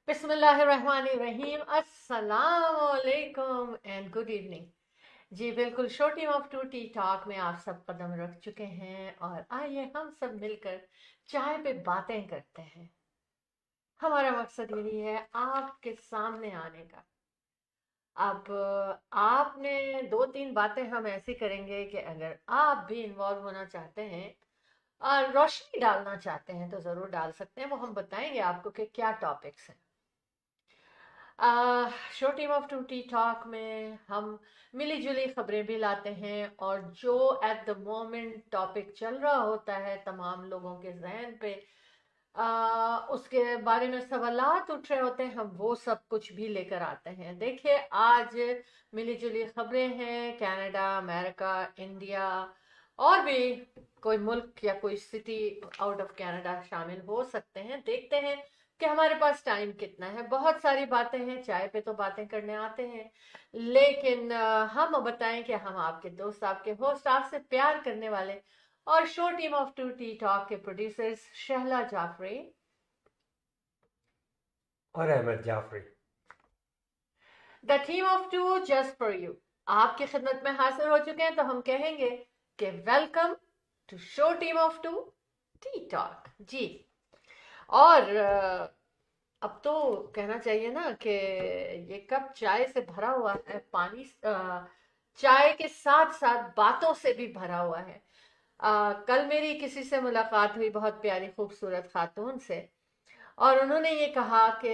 बिस्मिल्लाहिर्रहमानिर्रहीम, अस्सलाम वालेकुम एंड गुड इवनिंग। जी बिल्कुल, show team of two T talk में आप सब कदम रख चुके हैं और आइए हम सब मिलकर चाय पे बातें करते हैं। हमारा मकसद यही है आपके सामने आने का। अब आपने दो तीन बातें हम ऐसी करेंगे कि अगर आप भी इन्वॉल्व होना चाहते हैं और रोशनी डालना चाहते हैं तो ज़रूर डाल सकते हैं। वो हम बताएंगे आपको कि क्या टॉपिक्स हैं। Show team of two T talk में हम मिली जुली खबरें भी लाते हैं और जो एट द मोमेंट टॉपिक चल रहा होता है तमाम लोगों के जहन पे, उसके बारे में सवालात उठ रहे होते हैं, हम वो सब कुछ भी लेकर आते हैं। देखिए, आज मिली जुली खबरें हैं, कनाडा, अमेरिका, इंडिया और भी कोई मुल्क या कोई सिटी आउट ऑफ कनाडा शामिल हो सकते हैं। देखते हैं कि हमारे पास टाइम कितना है। बहुत सारी बातें हैं, चाय पे तो बातें करने आते हैं, लेकिन हम बताएं कि हम आपके दोस्त, आपके होस्ट, आपसे प्यार करने वाले और show team of two T talk के प्रोड्यूसर्स शहला जाफरी और Ahmed Jafri. The team of two just for you आपकी खिदमत में हाजिर हो चुके हैं। तो हम कहेंगे कि welcome to show team of two T talk जी। और अब तो कहना चाहिए ना कि ये कप चाय से भरा हुआ है, पानी चाय के साथ साथ बातों से भी भरा हुआ है। कल मेरी किसी से मुलाकात हुई, बहुत प्यारी खूबसूरत खातून से, और उन्होंने ये कहा कि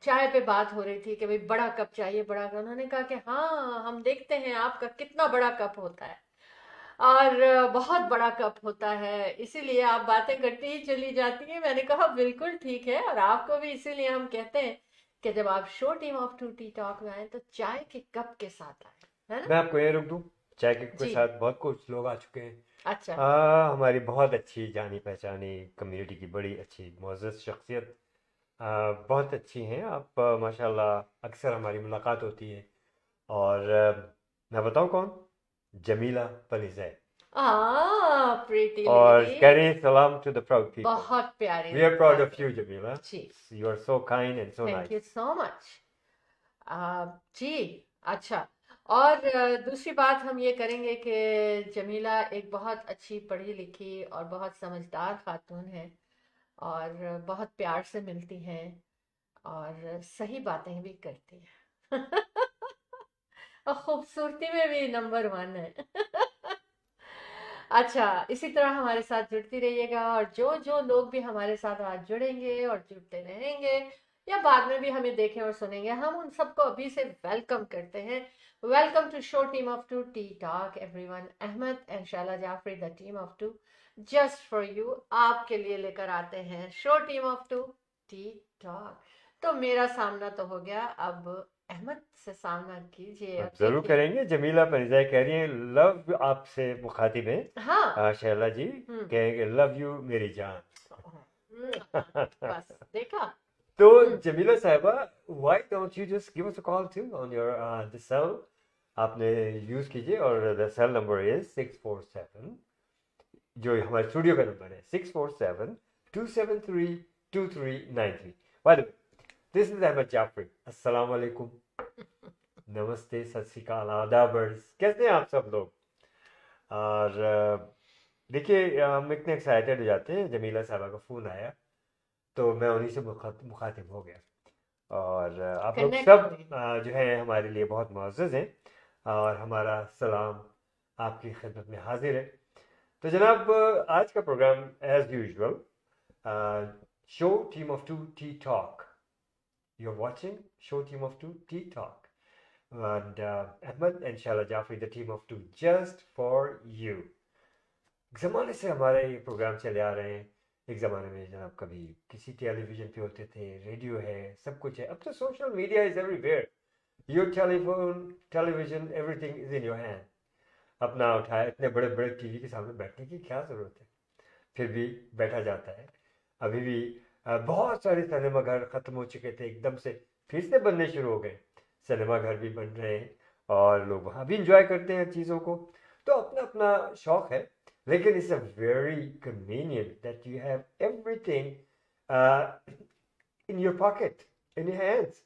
चाय पे बात हो रही थी कि भाई बड़ा कप चाहिए, बड़ा कप। उन्होंने कहा कि हाँ, हम देखते हैं आपका कितना बड़ा कप होता है और बहुत बड़ा कप होता है, इसीलिए आप बातें करती ही चली जाती हैं। मैंने कहा बिल्कुल ठीक है, और आपको भी इसीलिए हम कहते हैं कि जब आप show team of two T talk में आए तो चाय के कप के साथ आए, है ना? मैं आपको ये रोक दूं, चाय के जी। साथ बहुत कुछ लोग आ चुके हैं। अच्छा। हमारी बहुत अच्छी जानी पहचानी कम्युनिटी की बड़ी अच्छी मोअज़्ज़ज़ शख्सियत बहुत अच्छी हैं आप, माशाल्लाह अक्सर हमारी मुलाकात होती है। और मैं बताऊं कौन? जमीला पलिज़ै। प्रीटी और लेडी। कह रही है सलाम टू द प्राउड पीपल। बहुत प्यारी वी आर प्राउड बात ऑफ है यू जमीला। जी। You are so kind and so thank you nice. So much. जी। अच्छा। और दूसरी बात हम ये करेंगे कि जमीला एक बहुत अच्छी पढ़ी लिखी और बहुत समझदार खातून है और बहुत प्यार से मिलती हैं और सही बातें भी करती हैं। और खूबसूरती में भी नंबर वन है। अच्छा, इसी तरह हमारे साथ जुड़ती रहिएगा, और जो जो लोग भी हमारे साथ आज जुड़ेंगे और जुड़ते रहेंगे या बाद में भी हमें देखें और सुनेंगे, हम उन सबको अभी से वेलकम करते हैं। Welcome to show team of two T talk everyone. Ahmed and Shahla Jafri, the team of two just for you, आपके लिए लेकर आते हैं show team of two T talk. तो मेरा सामना तो हो गया, अब अहमद से सामना कीजिए और अब ज़रूर देखिए। करेंगे। जमीला पनिज़ाई कह रही हैं लव आपसे मुखातिब हैं। हाँ। शैला जी हम्म। कहेंगे लव यू मेरी जान। बस देखा। तो हम्म। जमीला साहिबा, why don't you just give us a call to on your the cell आपने यूज़ कीजिए। और द सेल नंबर इज 647, जो हमारे स्टूडियो का नंबर है 647-273-2393। By the way, this is Ahmed Jafri. अस्सलाम वालेकुम, नमस्ते, सत श्री अकाल, आदाबर्स, कैसे हैं आप सब लोग? और देखिए, हम इतने एक्साइटेड हो जाते हैं, जमीला साहबा का फ़ोन आया तो मैं उन्हीं से मुखातिब हो गया। और आप लोग कनेक्ट सब हुए हैं। जो है हमारे लिए बहुत मुअज़्ज़ज़ हैं, और हमारा सलाम आपकी खिदमत में हाजिर है। तो जनाब, आज का programme as usual, show team of two T talk, you are watching show team of two T talk, and Ahmed and Shala Jafri, the team of two, just for you. ज़माने से हमारे ये प्रोग्राम चले आ रहे हैं। एक ज़माने में जनाब कभी किसी टेलीविज़न पे होते थे, रेडियो है, सब कुछ है। अब तो social media is everywhere. Your telephone, television, everything is in your hand. अपना उठाए, इतने बड़े बड़े टीवी के सामने बैठने की क्या ज़रूरत है? फिर भी बैठा जाता है। अभी भी बहुत सारे सिनेमा घर ख़त्म हो चुके थे, एकदम से फिर से बनने शुरू हो गए। सिनेमा घर भी बन रहे हैं और लोग वहाँ भी इंजॉय करते हैं चीज़ों को। तो अपना अपना शौक़ है, लेकिन it's a very convenient that you have everything in your pocket, in your hands.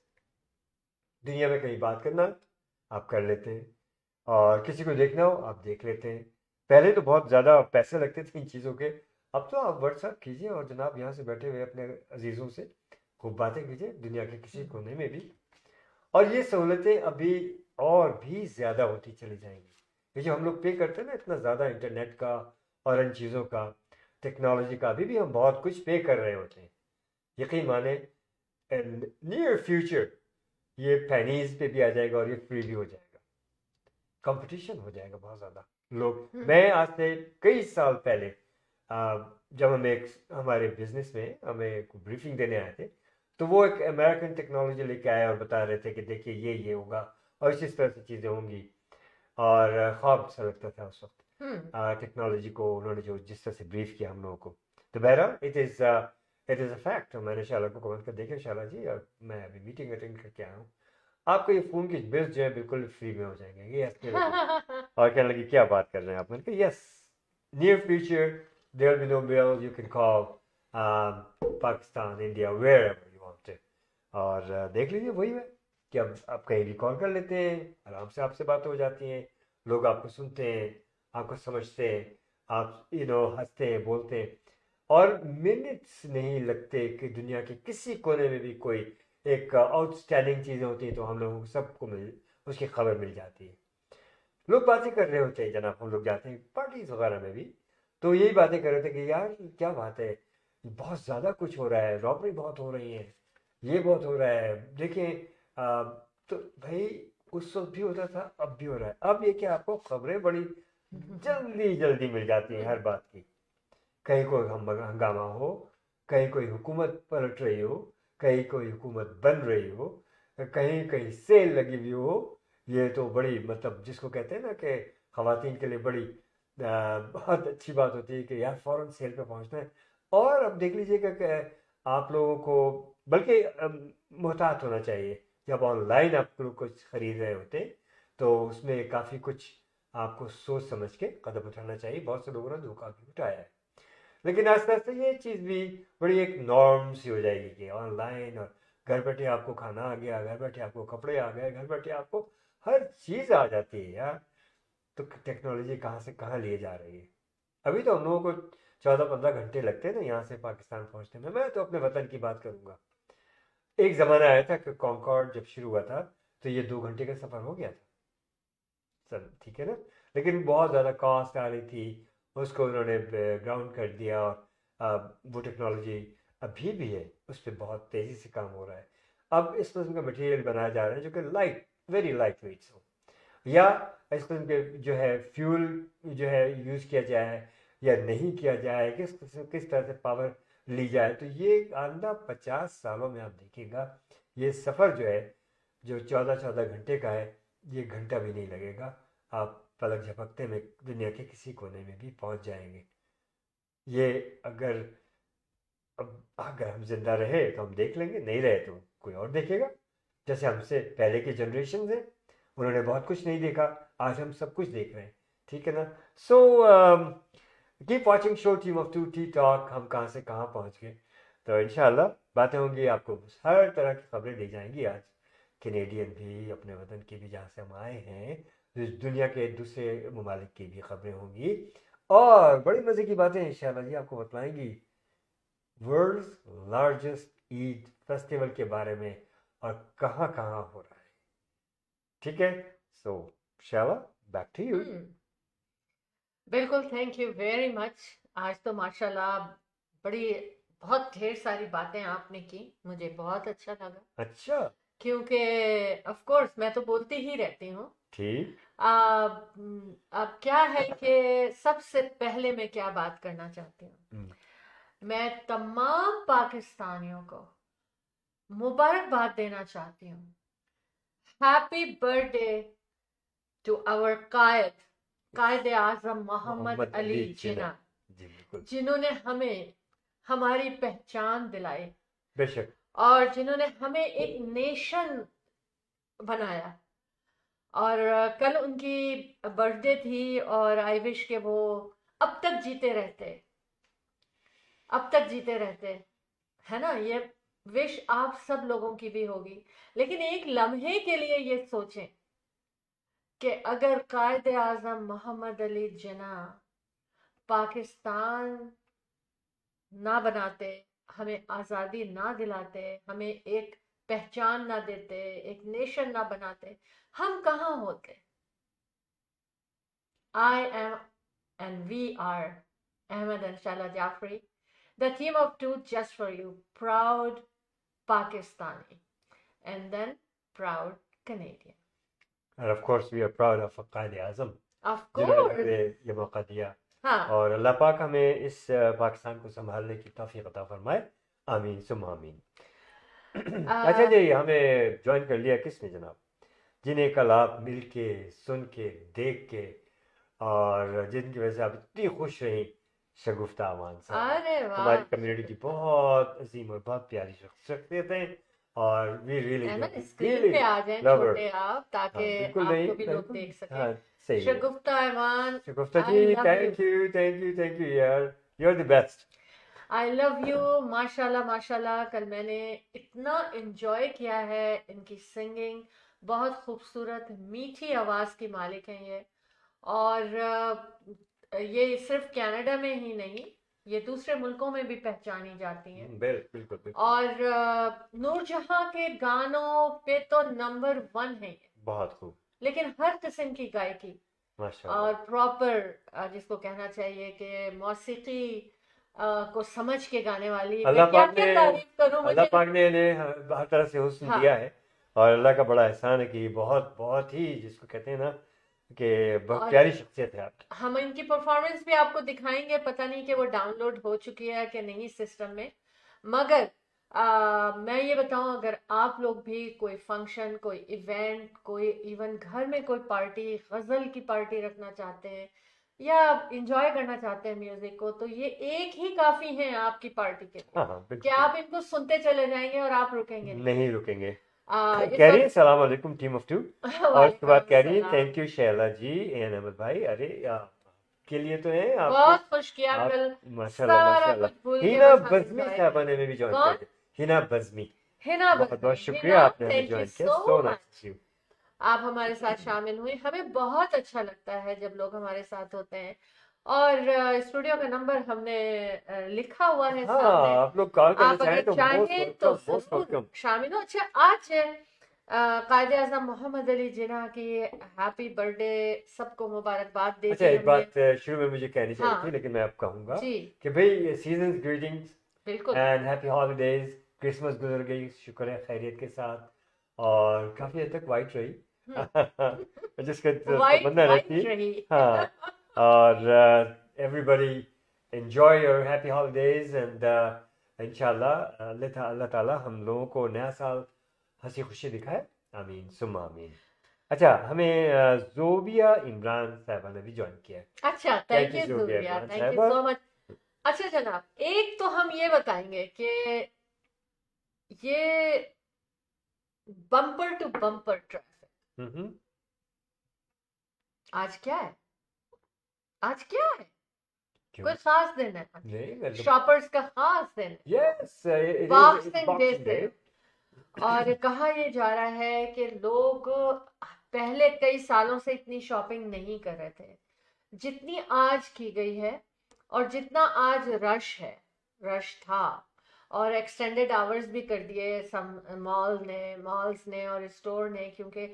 दुनिया में कहीं बात करना आप कर लेते हैं, और किसी को देखना हो आप देख लेते हैं। पहले तो बहुत ज़्यादा पैसे लगते थे इन चीज़ों के, अब तो आप व्हाट्सएप कीजिए और जनाब यहाँ से बैठे हुए अपने अजीज़ों से खूब बातें कीजिए दुनिया के किसी कोने में भी। और ये सहूलतें अभी और भी ज़्यादा होती चली जाएंगी। ये जो हम लोग पे करते हैं ना इतना ज़्यादा इंटरनेट का और इन चीज़ों का, टेक्नोलॉजी का, अभी भी हम बहुत कुछ पे कर रहे होते हैं। यकीन माने नियर फ्यूचर ये पेनीज पे भी आ जाएगा और ये फ्री भी हो जाएगा। कंपटीशन हो जाएगा बहुत ज़्यादा। लोग, मैं आज से कई साल पहले जब हम एक हमारे बिजनेस में हमें ब्रीफिंग देने आए थे, तो वो एक अमेरिकन टेक्नोलॉजी लेके आए और बता रहे थे कि देखिए ये होगा और इस तरह से चीज़ें होंगी, और ख्वाब सा लगता था उस वक्त टेक्नोलॉजी को उन्होंने जो जिस तरह से ब्रीफ किया हम लोगों को। तो बहरहाल इट इज़ अ फैक्ट। मैंने शाला को कमेंट कर देखा, शाला जी और मैं अभी मीटिंग अटेंड करके आया हूँ, आपको ये फ़ोन की बिल्स जो है बिल्कुल फ्री में हो जाएंगे। ये हंसने लगी और कहने लगी क्या बात कर रहे हैं आप। मैंने कहा yes, near future there will be no bill, you can call Pakistan, India, wherever you want to. और देख लीजिए वही है कि अब आप कहीं भी कॉल कर लेते हैं, आराम से आपसे बातें हो जाती हैं, लोग आपको सुनते हैं, आपको समझते हैं, आप हंसते हैं, बोलते हैं, और मिनट्स नहीं लगते कि दुनिया के किसी कोने में भी कोई एक आउटस्टैंडिंग चीज़ें होती हैं तो हम लोगों को सबको उसकी खबर मिल जाती है। लोग बातें कर रहे होते हैं जनाब, हम लोग जाते हैं पार्टीज वगैरह में भी, तो यही बातें कर रहे थे कि यार क्या बात है, बहुत ज़्यादा कुछ हो रहा है, रॉबरी बहुत हो रही है, ये बहुत हो रहा है, देखें तो भाई उस वक्त भी होता था, अब भी हो रहा है। अब ये क्या, आपको खबरें बड़ी जल्दी जल्दी मिल जाती हैं हर बात की। कहीं कोई हंगामा हो, कहीं कोई हुकूमत पलट रही हो, कहीं कोई हुकूमत बन रही हो, कहीं कहीं सेल लगी हुई हो। ये तो बड़ी मतलब जिसको कहते हैं ना कि ख़वातीन के लिए बड़ी बहुत अच्छी बात होती है कि यार फ़ौरन सेल पे पहुंचना है। और अब देख लीजिएगा कि आप लोगों को बल्कि मोहतात होना चाहिए। जब ऑनलाइन आप लोग कुछ ख़रीद रहे होते तो उसमें काफ़ी कुछ आपको सोच समझ के कदम उठाना चाहिए। बहुत से लोगों ने धोखा भी उठाया है, लेकिन आस्ते आस्ते ये चीज़ भी बड़ी एक नॉर्म सी हो जाएगी कि ऑनलाइन, और घर बैठे आपको खाना आ गया, घर बैठे आपको कपड़े आ गए, घर बैठे आपको हर चीज़ आ जाती है यार। तो टेक्नोलॉजी कहाँ से कहाँ लिए जा रही है। अभी तो हम लोगों को 14-15 घंटे लगते हैं ना यहाँ से पाकिस्तान पहुँचने में। मैं तो अपने वतन की बात करूँगा, एक ज़माना आया था कि कॉन्कॉर्ड जब शुरू हुआ था तो ये 2 घंटे का सफ़र हो गया था सर, ठीक है ना। लेकिन बहुत ज़्यादा कॉस्ट आ रही थी, उसको उन्होंने ग्राउंड कर दिया, और वो टेक्नोलॉजी अभी भी है, उस पर बहुत तेज़ी से काम हो रहा है। अब इस किस्म का मटेरियल बनाया जा रहा है जो कि लाइट, वेरी लाइट वेट्स हो, या इस किस्म के जो है फ्यूल जो है यूज़ किया जाए या नहीं किया जाए, किस तरह से पावर ली जाए। तो ये आइंदा 50 सालों में आप देखिएगा ये सफ़र जो है, जो 14-14 घंटे का है, ये घंटा भी नहीं लगेगा, आप पलक झपकते में दुनिया के किसी कोने में भी पहुंच जाएंगे। ये अगर अब अगर हम जिंदा रहे तो हम देख लेंगे, नहीं रहे तो कोई और देखेगा। जैसे हमसे पहले की जनरेशन है, उन्होंने बहुत कुछ नहीं देखा, आज हम सब कुछ देख रहे हैं, ठीक है ना। So keep watching show team of two T talk. हम कहाँ से कहाँ पहुँच गए, तो इंशाल्लाह बातें होंगी, आपको हर तरह की खबरें दी जाएंगी। आज कैनेडियन भी, अपने वतन की भी जहाँ से हम आए हैं, दुनिया के दूसरे ममालिक की भी खबरें होंगी, और बड़ी मज़े की बातें इंशाल्लाह जी आपको बतलाएंगी वर्ल्ड्स लार्जेस्ट ईद फेस्टिवल के बारे में, और कहाँ कहाँ हो रहा है, ठीक है। सो शाला, बैक टू यू। बिल्कुल, थैंक यू वेरी मच। आज तो माशाल्लाह बड़ी बहुत ढेर सारी बातें आपने की, मुझे बहुत अच्छा लगा, अच्छा, क्योंकि ऑफ कोर्स मैं तो बोलती ही रहती हूँ। ठीक। अब क्या है कि सबसे पहले मैं क्या बात करना चाहती हूँ, हम्म, मैं तमाम पाकिस्तानियों को मुबारकबाद देना चाहती हूँ। हैप्पी बर्थडे टू आवर कायद आजम मोहम्मद मोहम्मद अली अली जिन्ना, जिन्ना, जी बिल्कुल, जिन्होंने हमें हमारी पहचान दिलाई, बेशक। और जिन्होंने हमें एक नेशन बनाया। और कल उनकी बर्थडे थी, और आई विश के वो अब तक जीते रहते, अब तक जीते रहते, है ना। ये विश आप सब लोगों की भी होगी, लेकिन एक लम्हे के लिए ये सोचें कि अगर कायदे आजम मोहम्मद अली जिन्ना पाकिस्तान ना बनाते, हमें आज़ादी ना दिलाते, हमें एक पहचान ना देते, एक नेशन ना बनाते, हम कहाँ होते? I am and we are Ahmed and Shala Jafri, the team of two just for you, proud Pakistani and then proud Canadian. And of course we are proud of Qaid Azam Of जिन्होंने course. हमें ये मौका दिया हाँ, और अल्लाह पाक हमें इस पाकिस्तान को संभालने की तौफीक अता फरमाए। आमीन सुम्मा आमीन। अच्छा आ, जी, हमें ज्वाइन कर लिया किसने जनाब, जिन्हें कल आप मिल के, सुन के, देख के और जिनकी वजह से आप इतनी खुश रहीं, शगुफ्ता अमान साहब अरे वाह, हमारी कम्युनिटी की बहुत अजीम और बहुत प्यारी शख्सियत हैं और वी अहमद रियली स्क्रीन पे आ जाएं लव हर। छोटे आप, हाँ ताकि बिल्कुल नहीं, आपको भी लोग बिल्कुल देख सकें। हाँ सही है। शगुफ्ता ऐवान, शगुफ्ता आई जी लव यू, थैंक यू यार, you are the best. I love you. माशाल्लाह माशाल्लाह, कल मैंने इतना एंजॉय किया है इनकी सिंगिंग, बहुत खूबसूरत मीठी आवाज़ की मालिक हैं ये। और ये सिर्फ कनाडा में ही नहीं, ये दूसरे मुल्कों में भी पहचानी जाती हैं। बिल्कुल बिल्कुल और नूरजहां के गानों पे तो नंबर 1 है ये, बहुत खूब लेकिन हर किस्म की गायकी माशाल्लाह। और प्रॉपर, जिसको कहना चाहिए कि मौसीकी को समझ के गाने वाली, अल्लाह मैं क्या पाक क्या ने तारीफ करूं, अल्लाह मुझे पाक ने इन्हें हर तरह से हुस्न हाँ दिया है और अल्लाह का बड़ा एहसान है कि बहुत बहुत ही जिसको कहते हैं ना कि बहुत और प्यारी शख्सियत है आपकी। हम इनकी परफॉर्मेंस भी आपको दिखाएंगे, पता नहीं कि वो डाउनलोड हो चुकी है कि नहीं सिस्टम में। मगर मैं ये बताऊं, अगर आप लोग भी कोई फंक्शन, कोई इवेंट, कोई इवन घर में कोई पार्टी, गजल की पार्टी रखना चाहते हैं या इंजॉय करना चाहते हैं म्यूजिक को, तो ये एक ही काफी है आपकी पार्टी के लिए हाँ हाँ कि बिल्कुल आप इनको सुनते चले जाएंगे और आप रुकेंगे नहीं। नहीं रुकेंगे। इस कह रही है वक्त सलाम अलैकुम टीम ऑफ टू और उसके बाद वालेकुम कह रही है सलाम। Thank you Shaila ji and Ahmed भाई। अरे के लिए तो है आपके, बहुत खुश किया आप कल, माशाल्लाह सारा माशाल्लाह। कुछ भूल के हिना बस हम बज़मी एंजॉय साहबा किया। ने भी ज्वाइन किया कौन? है। हिना बज़मी, हिना बहुत बहुत बदमी, शुक्रिया हिना, आपने हमें थैंक यू ज्वाइन किया। सो सो मच, नाइस यू। आप हमारे साथ शामिल हुए। हमें बहुत अच्छा लगता है जब लोग हमारे साथ होते हैं। और स्टूडियो का नंबर हमने लिखा हुआ है हाँ सामने, आप लोग कॉल करना आप चाहें अगर तो मोस्ट चाहें तो वेलकम मोस्ट जरूर वेलकम। शामिल हो। अच्छा, आज है कायदे आजम मोहम्मद अली जिन्ना की हैप्पी बर्थडे, सबको मुबारकबाद दे अच्छा दी एक हमने। बात शुरू में मुझे कहनी चाहिए थी हाँ लेकिन मैं अब कहूँगा जी, कि भाई सीजन ग्रीटिंग्स बिल्कुल। And happy holidays. क्रिसमस गुजर गई शुक्र है खैरियत के साथ और काफ़ी हद तक वाइट रही जिसका वाइट तमन्ना रहती वाइट है। रही हाँ और everybody enjoy your happy holidays and इंशाल्लाह अल्लाह ताला हम लोगों को नया साल हंसी खुशी दिखाए। आमीन सुम्मा आमीन। अच्छा हमें जोबिया इमरान साहबा ने भी ज्वाइन किया है। अच्छा, thank thank you you Zobia Zubia, Imran thank you साहबा। So much. अच्छा जनाब, एक तो हम ये बताएंगे कि ये bumper to bumper traffic hmm आज क्या है? आज क्या है? क्यों कोई खास दिन है आज? नहीं मतलब शॉपर्स का खास दिन है, yes it is boxing day boxing से। डे। और कहा ये जा रहा है कि लोग पहले कई सालों से इतनी शॉपिंग नहीं कर रहे थे जितनी आज की गई है, और जितना आज रश है, रश था। और एक्सटेंडेड आवर्स भी कर दिए सम मॉल्स ने और स्टोर ने, क्योंकि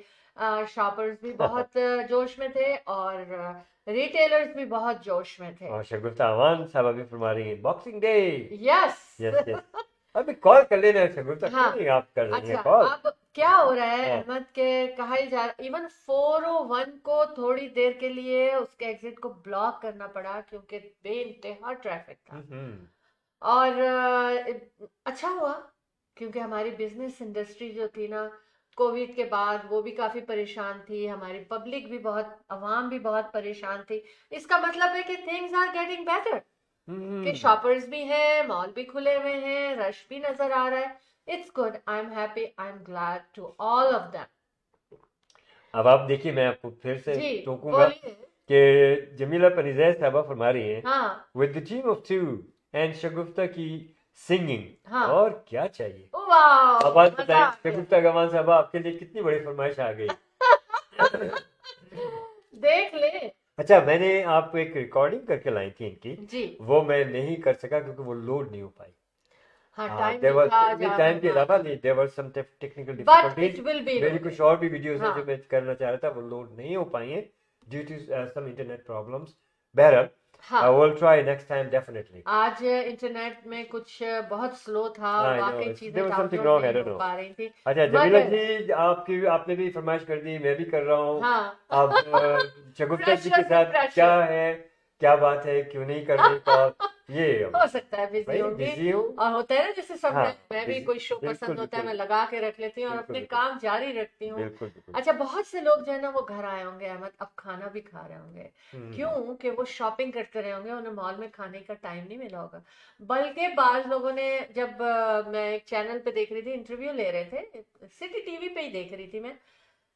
शॉपर्स भी बहुत जोश में थे और रिटेलर्स भी बहुत जोश में थे। और शगुफ्ता अमान साहब अभी फरमा रही हैं boxing day. Yes yes yes अभी कॉल कर लेना शगुफ्ता, क्यों हाँ। नहीं आप कर रही हैं अच्छा, कॉल। अब क्या हो रहा है हाँ अहमद के, कहा ही जा रहा, इवन 401 को थोड़ी देर के लिए उसके एग्जिट को ब्लॉक करना पड़ा क्योंकि बेइंतहा ट्रैफिक था। हम्म और अच्छा हुआ, क्योंकि हमारी बिजनेस इंडस्ट्री जो थी ना, कोविड के बाद वो भी काफी परेशान थी, हमारी पब्लिक भी बहुत, अवाम भी बहुत परेशान थी। इसका मतलब है कि थिंग्स आर गेटिंग बेटर, कि हम्म। शॉपर्स भी हैं, मॉल भी खुले हुए हैं, रश भी नजर आ रहा है। It's good, I am happy, I am glad to all of them. अब आप देखिए मैं आपको फिर से जी टोकूंगा बोलिए। कि जमीला पनिजैद साहबा फरमा रही हैं हाँ with the team of two and शगुफ्ता की सिंगिंग, हाँ। और क्या चाहिए। वाह, अब आज मजा बताएं आ गया। शगुफ्ता गमान साहब, आपके लिए कितनी बड़ी फरमाइश आ गई। देख ले। अच्छा, मैंने आपको एक रिकॉर्डिंग करके लाई थी इनकी, जी। वो मैं नहीं कर सका क्योंकि वो लोड नहीं हो पाई। हाँ, हाँ, टाइम देयर नहीं वाज था आज टाइम के अलावा हाँ। नहीं, there were some technical but difficulties. It will be मेरी कुछ और भी वीडियोस हैं हाँ जो मैं करना चाह रहा था, वो लोड नहीं हो पाई हैं due to some internet problems. बहरहाल, हाँ। Will try next time definitely. आज इंटरनेट में कुछ बहुत स्लो था और आई नो वाकई चीजें there was something download wrong, I नहीं डोंट हो नो। पा रही थी। अच्छा जमीला मगर जी, आपकी आपने भी फरमाइश कर दी, मैं भी कर रहा हूँ। हाँ। अब शगुफ्ता जी के प्रेशर पे साथ क्या प्रेशर। है, क्या बात है, क्यों नहीं कर रही कॉल, ये अब हो सकता है बिजी भाई होंगी। बिजी हूँ। और होता है ना, जैसे हाँ, समटाइम मैं भी बिजी, कोई शो बिल्कुल पसंद होता है, मैं बिल्कुल लगा के रख लेती हूँ और बिल्कुल अपने बिल्कुल काम जारी रखती हूँ। बिल्कुल बिल्कुल। अच्छा, बहुत से लोग जो है ना वो घर आए होंगे अहमद, अब खाना भी खा रहे होंगे। हम्म। क्यों कि वो शॉपिंग करते रहे होंगे, उन्हें मॉल में खाने का टाइम नहीं मिला होगा। बल्कि बाज लोगों ने, जब मैं एक चैनल पे देख रही थी, इंटरव्यू ले रहे थे, सिटी टीवी पे ही देख रही थी मैं,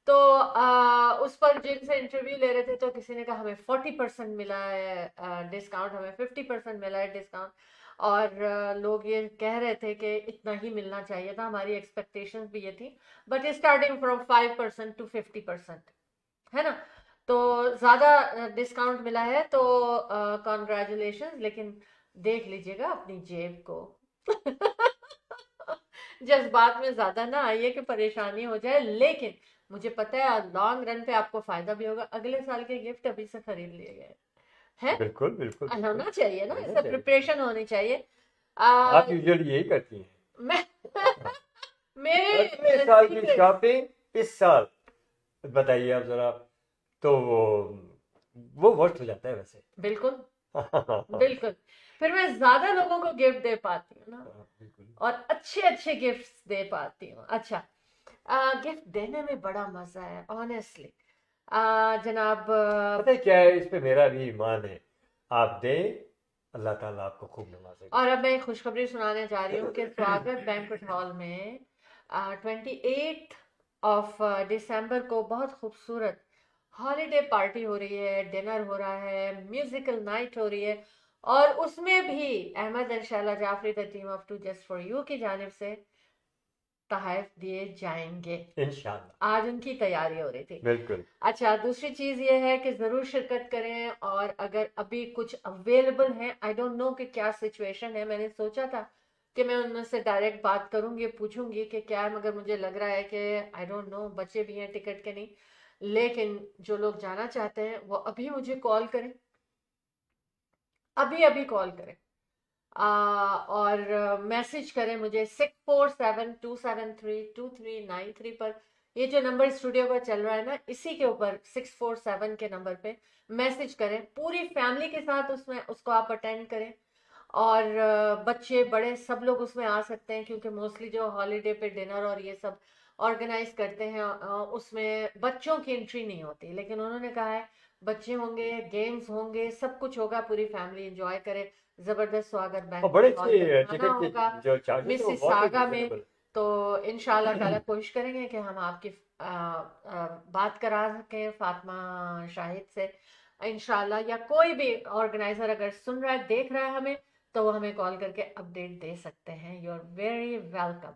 तो उस पर जिनसे इंटरव्यू ले रहे थे तो किसी ने कहा हमें 40% मिला है डिस्काउंट, हमें 50% मिला है डिस्काउंट। और लोग ये कह रहे थे कि इतना ही मिलना चाहिए था, हमारी एक्सपेक्टेशंस भी ये थी, बट स्टार्टिंग फ्रॉम 5% टू 50%, है ना। तो ज्यादा डिस्काउंट मिला है, तो कॉन्ग्रेचुलेशन, लेकिन देख लीजिएगा अपनी जेब को। जज्बात में ज्यादा ना आइए कि परेशानी हो जाए, लेकिन मुझे पता है लॉन्ग रन पे आपको फायदा भी होगा, अगले साल के गिफ्ट अभी से खरीद लिए गए हैं। बिल्कुल बिल्कुल बिल्कुल होना चाहिए ना, होना इससे चाहिए। प्रिपरेशन होनी चाहिए। आ, आप यूजुअली यही करती हैं। मैं हाँ। अगले मेरे साल की सीक्रेट। शॉपिंग इस साल, बताइए आप जरा। तो वो वर्थ हो जाता है वैसे। बिल्कुल। बिल्कुल। बिल्कुल। फिर मैं ज्यादा लोगों को गिफ्ट दे पाती हूँ ना, और अच्छे अच्छे गिफ्ट्स दे पाती हूँ। अच्छा, गिफ्ट देने में बड़ा मजा है ऑनेस्टली। जनाब, पता है क्या है, इस पे मेरा भी ईमान है, आप दें, अल्लाह ताला आपको खूब नवाजेगा। और अब मैं एक खुशखबरी सुनाने जा रही हूँ कि स्वागत बैंक्वेट हॉल में 28 दिसंबर को बहुत खूबसूरत हॉलीडे पार्टी हो रही है, डिनर हो रहा है, म्यूजिकल नाइट हो रही है, और उसमें भी Ahmed and Shaila Jafri the team of two just for you की जानिब से तोहफे दिए जाएंगे। इंशाल्लाह। आज उनकी तैयारी हो रही थी। बिल्कुल। अच्छा, दूसरी चीज ये है कि जरूर शिरकत करें, और अगर अभी कुछ अवेलेबल है, आई डोंट नो कि क्या सिचुएशन है, मैंने सोचा था कि मैं उनमें से डायरेक्ट बात करूंगी, पूछूंगी कि क्या है, मगर मुझे लग रहा है कि आई डोंट नो बचे भी हैं टिकट के नहीं। लेकिन जो लोग जाना चाहते हैं वो अभी मुझे कॉल करें, अभी अभी कॉल करें, और मैसेज करें मुझे 6472732393 पर। ये जो नंबर स्टूडियो का चल रहा है ना, इसी के ऊपर 647 के नंबर पे मैसेज करें, पूरी फैमिली के साथ उसमें उसको आप अटेंड करें। और बच्चे बड़े सब लोग उसमें आ सकते हैं, क्योंकि मोस्टली जो हॉलीडे पे डिनर और ये सब ऑर्गेनाइज करते हैं उसमें बच्चों की एंट्री नहीं होती, लेकिन उन्होंने कहा है बच्चे होंगे, गेम्स होंगे, सब कुछ होगा, पूरी फैमिली एंजॉय करे। जबरदस्त स्वागत और बड़े बैंक्वेट हॉल में अच्छे खाना टिकट होगा के जो चार्जेस है वो बहुत ही मिसिसागा में। रिजनेबल। तो इंशाल्लाह ताला कोशिश करेंगे कि हम आपकी बात करा सकें फातिमा शाहिद से, इंशाल्लाह। या कोई भी ऑर्गेनाइजर अगर सुन रहा है, देख रहा है हमें, तो वो हमें कॉल करके अपडेट दे सकते हैं। You are very welcome.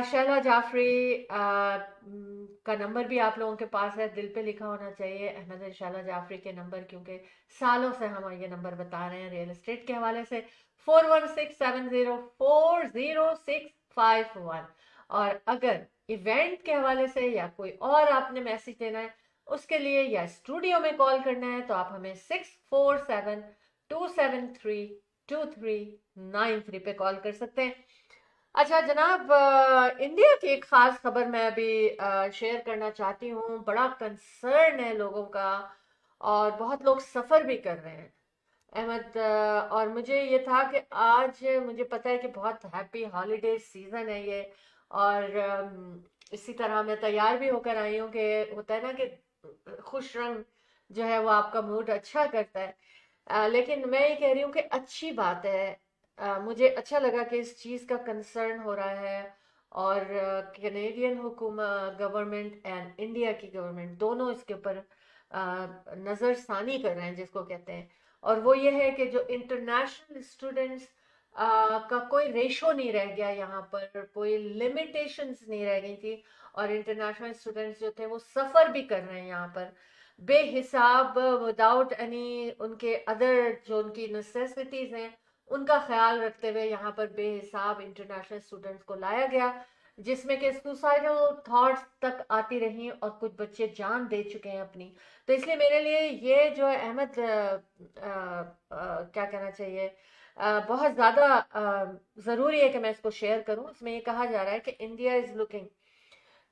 Shaila Jafri का नंबर भी आप लोगों के पास है, दिल पे लिखा होना चाहिए अहमद एंड शैला जाफरी के नंबर, क्योंकि सालों से हम ये नंबर बता रहे हैं रियल एस्टेट के हवाले से। 4167040651। और अगर इवेंट के हवाले से या कोई और आपने मैसेज देना है उसके लिए, या स्टूडियो में कॉल करना है, तो आप हमें 6472732393 पे कॉल कर सकते हैं। अच्छा जनाब, इंडिया की एक खास खबर मैं अभी शेयर करना चाहती हूँ। बड़ा कंसर्न है लोगों का, और बहुत लोग सफर भी कर रहे हैं अहमद। और मुझे ये था कि आज मुझे पता है कि बहुत हैप्पी हॉलीडे सीजन है ये, और इसी तरह मैं तैयार भी होकर आई हूँ कि होता है ना कि खुश रंग जो है वो आपका मूड अच्छा करता है। लेकिन मैं ये कह रही हूँ कि अच्छी बात है, मुझे अच्छा लगा कि इस चीज़ का कंसर्न हो रहा है, और कैनेडियन हुकूमत गवर्नमेंट एंड इंडिया की गवर्नमेंट दोनों इसके ऊपर नज़रसानी कर रहे हैं, जिसको कहते हैं। और वो ये है कि जो इंटरनेशनल स्टूडेंट्स का कोई रेशो नहीं रह गया यहाँ पर, कोई लिमिटेशंस नहीं रह गई थी, और इंटरनेशनल स्टूडेंट्स जो थे वो सफ़र भी कर रहे हैं यहाँ पर बेहिसाब, विदाउट एनी उनके अदर जो उनकी नेसेसिटीज़ हैं उनका ख्याल रखते हुए यहाँ पर बेहिसाब इंटरनेशनल स्टूडेंट्स को लाया गया, जिसमें कि सुसाइडल थॉट्स तक आती रही और कुछ बच्चे जान दे चुके हैं अपनी। तो इसलिए मेरे लिए ये जो है अहमद क्या कहना चाहिए, बहुत ज़्यादा ज़रूरी है कि मैं इसको शेयर करूं। इसमें ये कहा जा रहा है कि इंडिया इज़ लुकिंग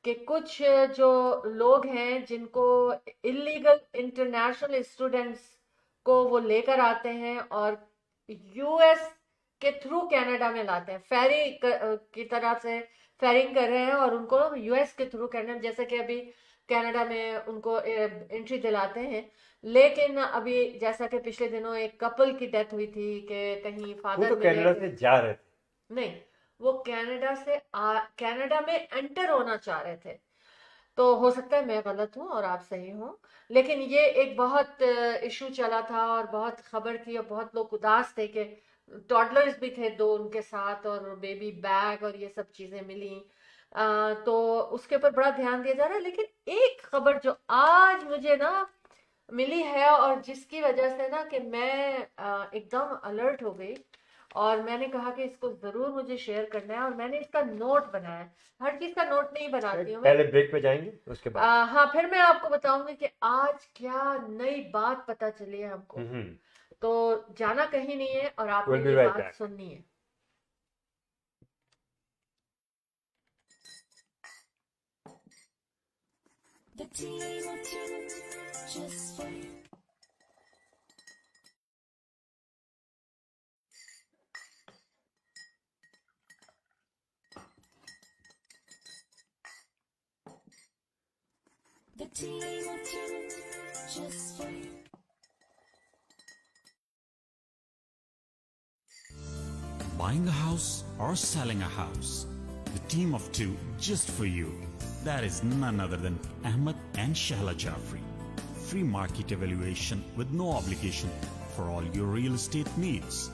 कि कुछ जो लोग हैं जिनको इलीगल इंटरनेशनल स्टूडेंट्स को वो लेकर आते हैं और यूएस के थ्रू कनाडा में लाते हैं, की तरह से फेरिंग कर रहे हैं और उनको यूएस के थ्रू कनाडा, जैसे कि अभी कनाडा में उनको एंट्री दिलाते हैं। लेकिन अभी जैसा कि पिछले दिनों एक कपल की डेथ हुई थी कि कहीं वो फादर तो कनाडा से जा रहे थे। नहीं, वो कनाडा में एंटर होना चाह रहे थे। तो हो सकता है मैं गलत हूँ और आप सही हो, लेकिन ये एक बहुत इशू चला था और बहुत खबर थी और बहुत लोग उदास थे कि टॉडलर्स भी थे दो उनके साथ और बेबी बैग और ये सब चीजें मिली। तो उसके ऊपर बड़ा ध्यान दिया जा रहा है। लेकिन एक खबर जो आज मुझे ना मिली है और जिसकी वजह से ना कि मैं एकदम अलर्ट हो गई और मैंने कहा कि इसको जरूर मुझे शेयर करना है और मैंने इसका नोट बनाया है। हर चीज का नोट नहीं बनाती हूँ मैं। पहले ब्रेक पे जाएंगे उसके बाद हाँ, फिर मैं आपको बताऊंगी कि आज क्या नई बात पता चली है हमको। तो जाना कहीं नहीं है और आपने We'll be ये right बात back. सुननी है। The team of two, just for you. The team of two, just for you. Buying a house or selling a house? The team of two just for you. That is none other than Ahmed and Shahla Jafri. Free market evaluation with no obligation for all your real estate needs.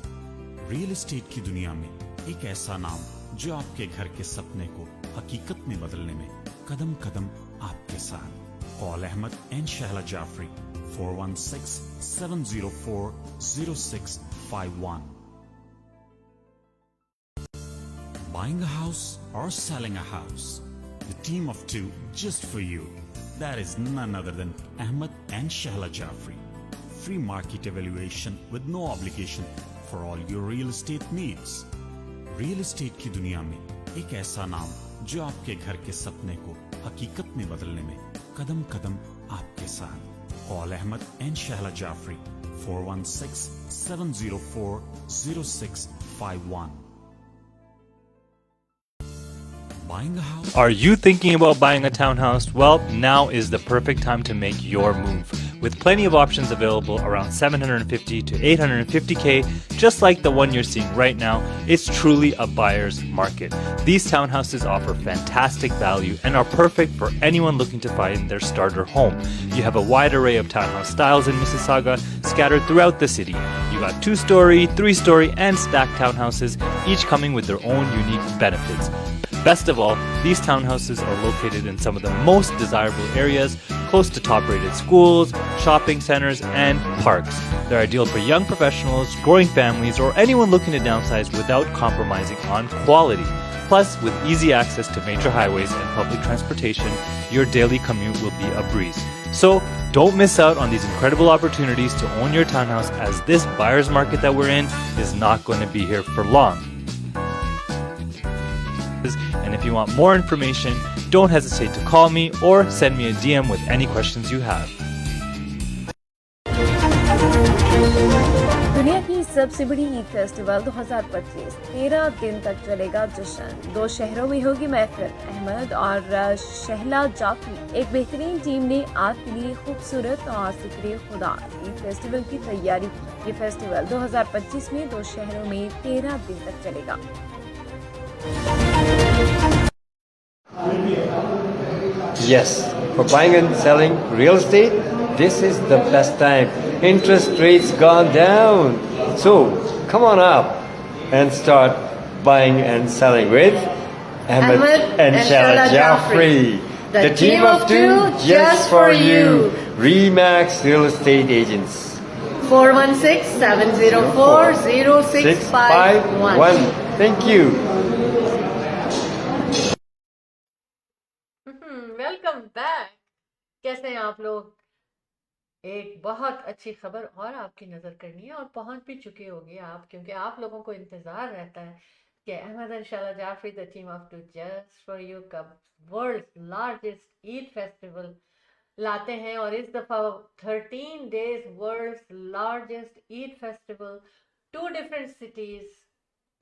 Real estate की दुनिया में एक ऐसा नाम जो आपके घर के सपने को हकीकत में बदलने में कदम कदम आपके साथ. Call Ahmed and Shahla Jafri 416-704-0651. Buying a house or selling a house? The team of two just for you. That is none other than Ahmed and Shahla Jafri. Free market evaluation with no obligation for all your real estate needs. Real estate की दुनिया में एक ऐसा नाम जो आपके घर के सपने को हकीकत में बदलने में कदम कदम आपके साथ. Call Ahmed and Shahla Jafri 416-704-0651. Buying a house? Are you thinking about buying a townhouse? Well, now is the perfect time to make your move. With plenty of options available around 750 to 850K, just like the one you're seeing right now, it's truly a buyer's market. These townhouses offer fantastic value and are perfect for anyone looking to find their starter home. You have a wide array of townhouse styles in Mississauga scattered throughout the city. You got 2-story, 3-story, and stacked townhouses, each coming with their own unique benefits. Best of all, these townhouses are located in some of the most desirable areas, close to top-rated schools, shopping centers, and parks. They're ideal for young professionals, growing families, or anyone looking to downsize without compromising on quality. Plus, with easy access to major highways and public transportation, your daily commute will be a breeze. So, don't miss out on these incredible opportunities to own your townhouse, as this buyer's market that we're in is not going to be here for long. And if you want more information, don't hesitate to call me or send me a DM with any questions you have. दुनिया की सबसे बड़ी Eid festival 2025 13 दिन तक चलेगा जश्न। 2 शहरों में होगी महफिल। अहमद और शहला जाफरी एक बेहतरीन टीम ने आपके लिए खूबसूरत और जिक्र खुदा ईद फेस्टिवल की तैयारी की। ये फेस्टिवल 2025 में 2 शहरों में 13 दिन तक चलेगा। Yes, for buying and selling real estate, this is the best time. Interest rates gone down. So, come on up. and start buying and selling with Ahmed and Shala Jaffrey. The team of two just for you. Remax Real Estate Agents. 416-704-0651. Thank you. Welcome back. कैसे हैं आप लोग? एक बहुत अच्छी खबर और आपकी नजर करनी है और पहुंच भी चुके होंगे आप, क्योंकि आप लोगों को इंतजार रहता है कि Ahmed and Shahla Jafri the team of two just for you का वर्ल्ड्स लार्जेस्ट ईद फेस्टिवल लाते हैं। और इस दफा 13 days world's largest Eid festival, 2 different cities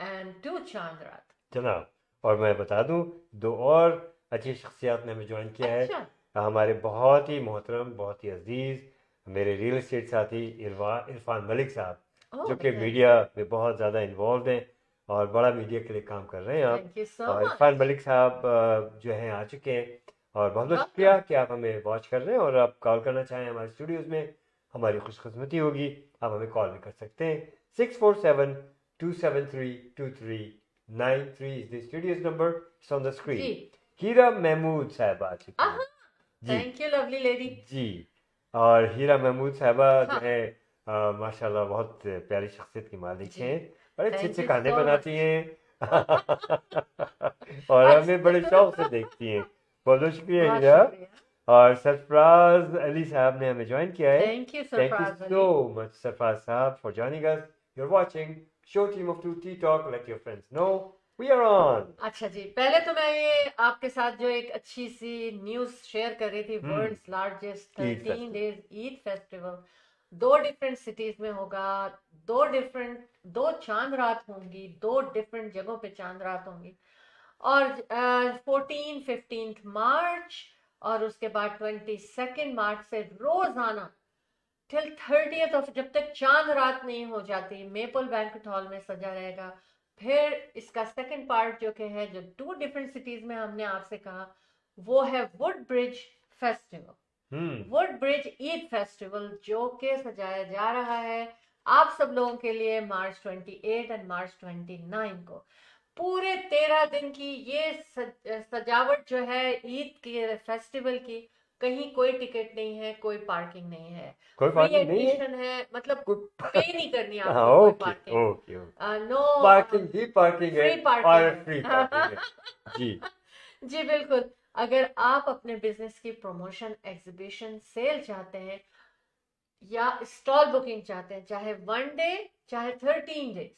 and 2 Chand रात। जनाब, और मैं बता दूं, 2 और अच्छी शख्सियात ने हमें ज्वाइन किया है। अच्छा, हमारे बहुत ही मोहतरम, बहुत ही अजीज मेरे रियल एस्टेट साथी इरफान मलिक साहब, जो कि मीडिया में बहुत ज़्यादा इन्वॉल्व हैं और बड़ा मीडिया के लिए काम कर रहे हैं आप। थैंक यू सो और मच। इरफान मलिक साहब जो हैं आ चुके हैं और बहुत बहुत शुक्रिया कि आप हमें वॉच कर रहे हैं। और आप कॉल करना चाहें हमारे स्टूडियोज़ में, हमारी खुशकिस्मती होगी, आप हमें कॉल भी कर सकते हैं। 647-273-2393 is the studio's number, it's on the screen. Heera Mahmood साहब आ चुकी हैं। थैंक यू लवली लेडी जी। और हीरा महमूद साहबा जो हाँ। है माशाल्लाह बहुत प्यारी शख्सियत की मालिक जी। हैं, बड़े अच्छे Thank अच्छे you खाने so बनाती हैं और हमें बड़े शौक से देखती हैं। बहुत बहुत शुक्रिया बहुत हीरा। शुक्रिया। और सरफराज अली साहब ने हमें ज्वाइन किया है। Thank you Thank you Sarfaraz so Ali. much Sarfaraz साहब for joining us. You're watching Show Team of Two Tea Talk. Let your friends know we are on. अच्छा जी, पहले तो मैं ये आपके साथ जो एक अच्छी सी न्यूज़ शेयर कर रही थी, world's largest Eid 13 festival. Days Eid festival 2 different cities में होगा, 2 चांद रात होंगी, 2 डिफरेंट जगहों पे चांद रात होंगी। और 14-15 मार्च और उसके बाद 22 मार्च से रोजाना टिल 30th ऑफ, जब तक चांद रात नहीं हो जाती, मेपल बैंक्वेट हॉल में सजा रहेगा। फिर इसका सेकंड पार्ट जो कि है, जो 2 डिफरेंट सिटीज में हमने आपसे कहा, वो है would bridge festival. Would bridge Eid festival जो कि सजाया जा रहा है आप सब लोगों के लिए मार्च 28 एंड मार्च 29 को। पूरे 13 दिन की ये सजावट जो है ईद की फेस्टिवल की, कहीं कोई टिकट नहीं है, कोई पार्किंग नहीं है, कोई फ्री पार्किंग नहीं है? एडमिशन है, मतलब कोई- पे नहीं करनी हाँ, आपको कोई okay parking. Okay okay. No parking ही पार्किंग है फ्री पार्किंग और है। फ्री पार्किंग है। जी। जी बिल्कुल। अगर आप अपने बिजनेस की प्रमोशन, एग्जीबिशन, सेल चाहते हैं या स्टॉल बुकिंग चाहते हैं, चाहे 1 डे चाहे 13 डेज,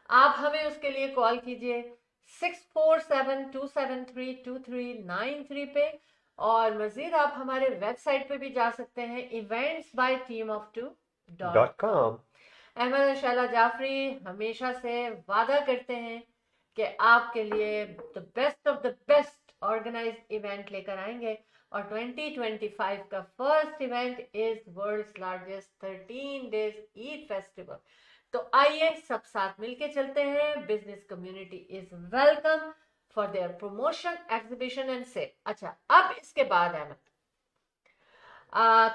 आप हमें उसके लिए कॉल कीजिए 647-273-2393 पे। और मजीद आप हमारे वेबसाइट पे भी जा सकते हैं, eventsbyteamof2.com। अहमद और शैला जाफरी हमेशा से वादा करते हैं कि आपके लिए the best of the best organised event लेकर आएंगे। और 2025 का first event is world's largest 13 days Eid festival. तो आइए सब साथ मिलके चलते हैं। Business community is welcome for their promotion, exhibition and sale. अच्छा, अब इसके बाद अहमद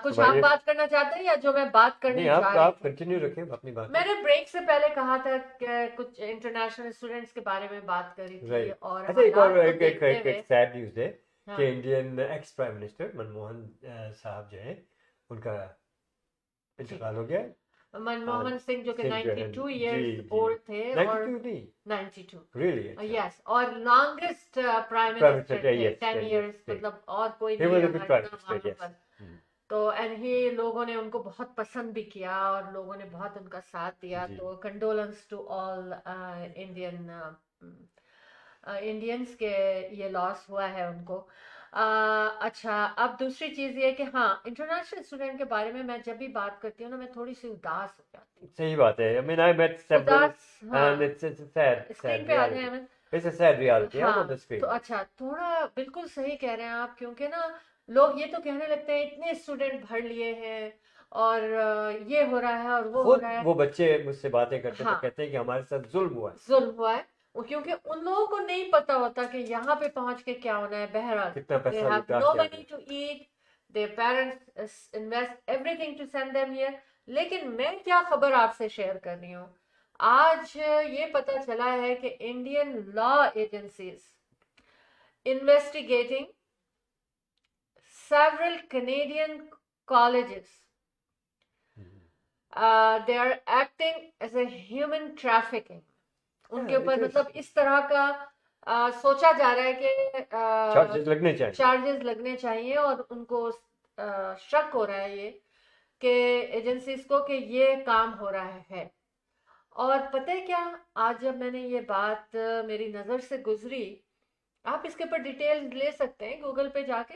कुछ आप बात करना चाहते हैं या जो मैं बात करने नहीं, जा रही आप थी? कंटिन्यू रखें अपनी बात। मैंने ब्रेक से पहले कहा था कि कुछ इंटरनेशनल स्टूडेंट्स के बारे में बात करी थी। राइट। और अच्छा, एक और हालात को एक देखते एक हुए- एक सैड न्यूज़ है हाँ। कि Indian ex prime minister Manmohan साहब जो हैं, उनका इंतकाल हो गया है। मनमोहन सिंह जो कि सिंह जो है, 92 जी, इयर्स जी। ओल्ड थे। और 92 नहीं, 92 really? यस, और longest prime Prime minister Minister, थे, yes, 10 yes, इयर्स, yes. मतलब और कोई He नहीं was a है good हमारे Prime नाम Minister, वालों yes. पर। तो एंड ही लोगों ने उनको बहुत पसंद भी किया और लोगों ने बहुत उनका साथ दिया। जी। तो कंडोलेंस टू ऑल इंडियंस के ये लॉस हुआ है उनको। अच्छा, अब दूसरी चीज ये कि हाँ, इंटरनेशनल स्टूडेंट के बारे में मैं जब भी बात करती हूँ ना, मैं थोड़ी सी उदास हो जाती हूँ। सही बात है। I mean, I met several उदास, हाँ। and it's a sad screen पे आ जाए reality. हमें। It's a sad reality. I'm हाँ, on the screen. तो अच्छा, थोड़ा बिल्कुल सही कह रहे हैं आप, क्योंकि ना लोग ये तो कहने लगते हैं इतने स्टूडेंट भर लिए हैं और ये हो रहा है और वो हो खुद रहा है, वो बच्चे मुझसे बातें करते हाँ। तो कहते हैं कि हमारे साथ जुल्म हुआ है। जुल्म हुआ है। वो क्योंकि उन लोगों को नहीं पता होता कि यहाँ पे पहुंच के क्या होना है। बहरहाल, कितना they पैसा have लुटा no के money to eat, their parents invest everything to send them here। लेकिन मैं क्या खबर आपसे शेयर कर रही हूँ, आज ये पता चला है कि Indian law agencies investigating several Canadian colleges. They are acting as a human trafficking. उनके Yeah, ऊपर it is. मतलब इस तरह का सोचा जा रहा है कि चार्जेस लगने चाहिए। चार्जेस लगने चाहिए और उनको शक हो रहा है ये कि एजेंसीज को कि ये काम हो रहा है। और पता है क्या, आज जब मैंने ये बात मेरी नज़र से गुजरी, आप इसके ऊपर डिटेल्स ले सकते हैं गूगल पे जाके,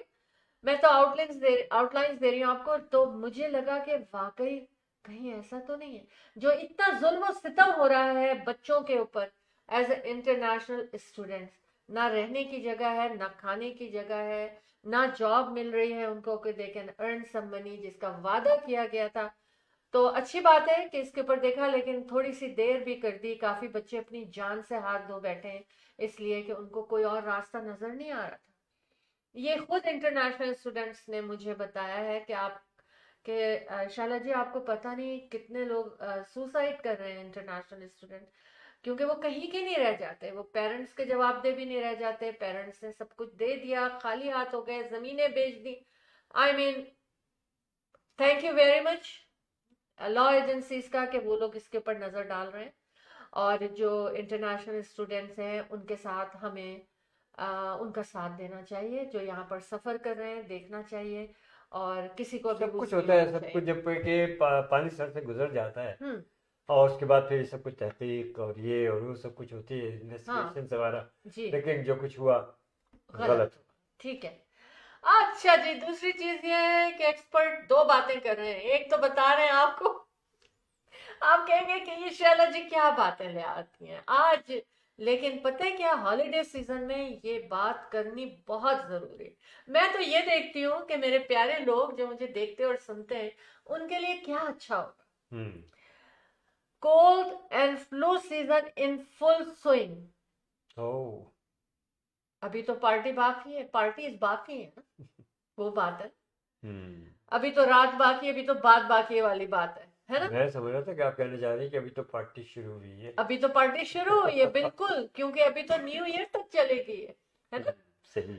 मैं तो आउटलाइंस दे रही हूँ आपको, तो मुझे लगा कि वाकई कहीं ऐसा तो नहीं है जो इतना जुल्म और सितम हो रहा है बच्चों के ऊपर एज ए इंटरनेशनल स्टूडेंट्स। ना रहने की जगह है, ना खाने की जगह है, ना जॉब मिल रही है उनको कि they can earn some money, जिसका वादा किया गया था। तो अच्छी बात है कि इसके ऊपर देखा, लेकिन थोड़ी सी देर भी कर दी। काफी बच्चे अपनी जान से हाथ धो बैठे हैं इसलिए कि उनको कोई और रास्ता नजर नहीं आ रहा था। ये खुद इंटरनेशनल स्टूडेंट्स ने मुझे बताया है कि आप कि शाला जी आपको पता नहीं कितने लोग सुसाइड कर रहे हैं इंटरनेशनल स्टूडेंट, क्योंकि वो कहीं के नहीं रह जाते, वो पेरेंट्स के जवाबदेह भी नहीं रह जाते। पेरेंट्स ने सब कुछ दे दिया, खाली हाथ हो गए, जमीनें बेच दी। I mean thank you very much law agencies का कि वो लोग इसके ऊपर नजर डाल रहे हैं, और जो इंटरनेशनल स्टूडेंट्स हैं उनके साथ हमें उनका साथ देना चाहिए। जो यहाँ पर सफर कर रहे हैं देखना चाहिए, और किसी को सब abuse कुछ नहीं होता है, होना सब कुछ जब के पानी सर से गुजर जाता है हम्म, और उसके बाद फिर सब कुछ तहकीक और ये और वो सब कुछ होती है, इन्वेस्टिगेशन वगैरह, जी लेकिन जो कुछ हुआ गलत गलत। ठीक है। अच्छा जी, दूसरी चीज ये है कि एक्सपर्ट दो बातें कर रहे हैं। एक तो बता रहे हैं आपको, आप कहेंगे कि ये शैला जी क्या बातें ले आती हैं आज, लेकिन पता है क्या, हॉलीडे सीजन में ये बात करनी बहुत जरूरी है। मैं तो ये देखती हूँ कि मेरे प्यारे लोग जो मुझे देखते और सुनते हैं उनके लिए क्या अच्छा होगा। Hmm. Cold and flu season in full swing. Oh. अभी तो पार्टी बाकी है, पार्टीज बाकी है ना, वो बात है। हम्म। अभी तो रात बाकी है, अभी तो बात बाकी है वाली बात है ना। मैं समझ रहा था कि आप कहने जा रही हैं कि अभी तो पार्टी शुरू हुई है। अभी तो पार्टी शुरू हुई है बिल्कुल, क्योंकि अभी तो न्यू ईयर तक चलेगी है ना। सही।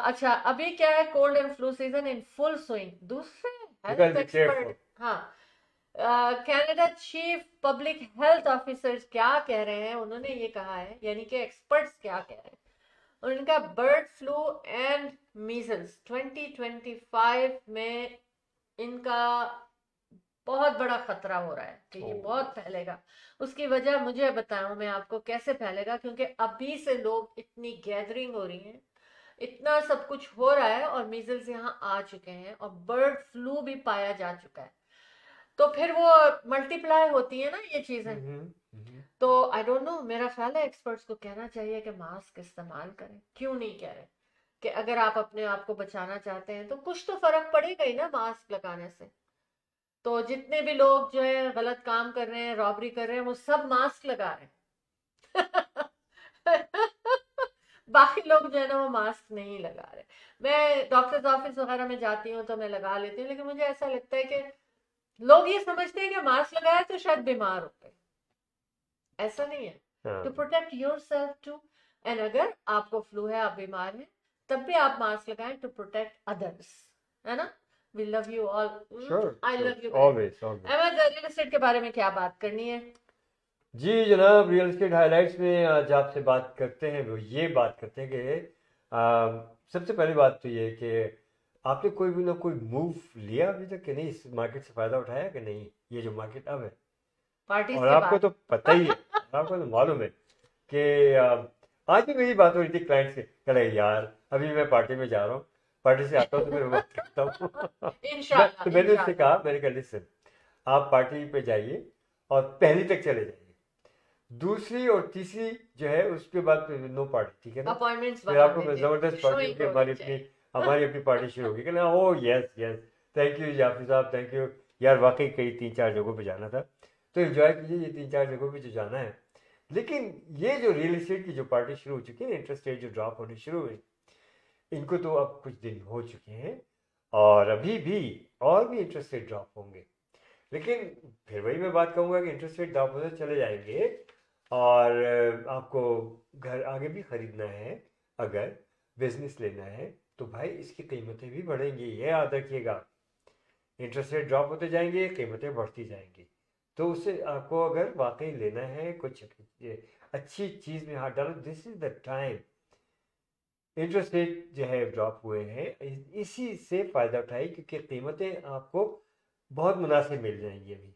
अच्छा, अभी क्या है, cold and flu season in full swing. दूसरे You health guys be expert, careful. हाँ, Canada chief public health officers क्या कह रहे हैं, उन्होंने ये कहा है, यानी कि एक्सपर्ट्स क्या कह रहे हैं, उनका बर्ड फ्लू एंड मीजल्स 2025 में इनका बहुत बड़ा खतरा हो रहा है कि ये ओह। बहुत फैलेगा। उसकी वजह मुझे बताऊं मैं आपको कैसे फैलेगा, क्योंकि अभी से लोग इतनी गैदरिंग हो रही है, इतना सब कुछ हो रहा है, और मीजल्स यहाँ आ चुके हैं और बर्ड फ्लू भी पाया जा चुका है। तो फिर वो मल्टीप्लाई होती है ना ये चीजें। तो आई डोंट नो, मेरा ख्याल है एक्सपर्ट्स को कहना चाहिए कि मास्क इस्तेमाल करें। क्यों नहीं कह रहे कि अगर आप अपने आप को बचाना चाहते हैं तो कुछ तो फर्क पड़ेगा ही ना मास्क लगाने से। तो जितने भी लोग जो है गलत काम कर रहे हैं, रॉबरी कर रहे हैं, वो सब मास्क लगा रहे हैं बाकी लोग जो है ना वो मास्क नहीं लगा रहे। मैं डॉक्टर्स ऑफिस वगैरह में जाती हूँ तो मैं लगा लेती हूँ, लेकिन मुझे ऐसा लगता है कि लोग ये समझते हैं कि मास्क लगाया तो शायद बीमार हो गए। ऐसा नहीं है, to protect yourself too. And अगर आपको फ्लू है, आप बीमार हैं, तब भी आप मास्क लगाएं टू प्रोटेक्ट अदर्स, है ना। We love you all, I love you always always. Ahmed, real estate के बारे में क्या बात करनी है? जी जनाब, रियल एस्टेट हाइलाइट्स में आज आपसे बात करते हैं, वो ये बात करते हैं कि सबसे पहली बात तो ये कि आपने कोई भी ना कोई मूव लिया अभी तक कि नहीं, इस मार्केट से फायदा उठाया कि नहीं, ये जो मार्केट अब है। पार्टी और के आपको बाद तो पता ही है, आपको तो मालूम है कि आज भी मेरी बात हो रही थी क्लाइंट से, कह रहे यार अभी मैं पार्टी में जा रहा हूँ, पार्टी से आता हूँ तो फिर बात करता हूँ इंशाल्लाह तो मैंने उससे इंशाल्लाह। कहा, मैंने कहा लिसन, आप पार्टी पे जाइए और पहली तक चले जाइए, दूसरी और तीसरी जो है उसके बाद नो पार्टी, ठीक है ना। अपॉइंटमेंट्स फिर बना आपको देते हैं, जबरदस्त पार्टी showing होगी, होनी हमारी चाहिए। अपनी पार्टी शुरू होगी, कहना oh yes yes thank you Jafri साहब, थैंक यू यार, वाकई कई 3-4 जगहों पे जाना था, तो एंजॉय कीजिए ये 3-4 जगहों पे जो जाना है। लेकिन ये जो रियल एस्टेट की जो पार्टी शुरू हो चुकी है, इंटरेस्ट रेट जो ड्रॉप होनी शुरू हुई, इनको तो अब कुछ दिन हो चुके हैं और अभी भी और भी इंटरेस्ट रेट ड्रॉप होंगे, लेकिन फिर वही मैं बात कहूँगा कि इंटरेस्ट रेट ड्रॉप होते चले जाएंगे और आपको घर आगे भी खरीदना है, अगर बिजनेस लेना है तो भाई इसकी कीमतें भी बढ़ेंगी, ये याद रखिएगा। इंटरेस्ट रेट ड्रॉप होते जाएंगे, कीमतें बढ़ती जाएंगी। तो उससे आपको अगर वाकई लेना है, कुछ अच्छी चीज़ में हाथ डालो, this is the time. Interest rate जो है ड्रॉप हुए हैं, इसी से फ़ायदा उठाइए क्योंकि कीमतें आपको बहुत मुनासिब मिल जाएंगी। अभी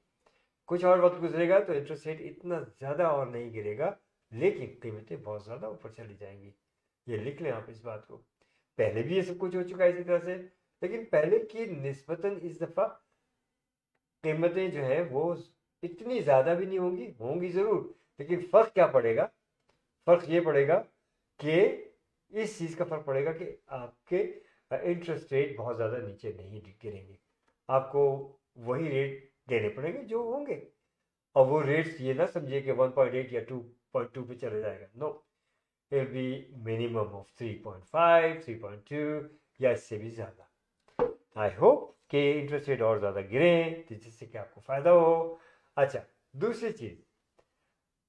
कुछ और वक्त गुजरेगा तो इंटरेस्ट रेट इतना ज़्यादा और नहीं गिरेगा, लेकिन कीमतें बहुत ज़्यादा ऊपर चली जाएंगी। ये लिख लें आप इस बात को। पहले भी ये सब कुछ हो चुका है इसी तरह से, लेकिन पहले की निस्बतन इस दफ़ा कीमतें जो है वो इतनी ज़्यादा भी नहीं होंगी, होंगी ज़रूर, लेकिन फ़र्क क्या पड़ेगा? फ़र्क ये पड़ेगा कि इस चीज़ का फ़र्क पड़ेगा कि आपके इंटरेस्ट रेट बहुत ज़्यादा नीचे नहीं गिरेंगे, आपको वही रेट देने पड़ेंगे जो होंगे। और वो रेट्स ये ना समझिए कि 1.8 या 2.2 पे चले जाएगा, no, it will be minimum of 3.5, 3.2 या इससे भी ज़्यादा। आई होप कि इंटरेस्ट रेट और ज़्यादा गिरें जिससे कि आपको फ़ायदा हो। अच्छा, दूसरी चीज़,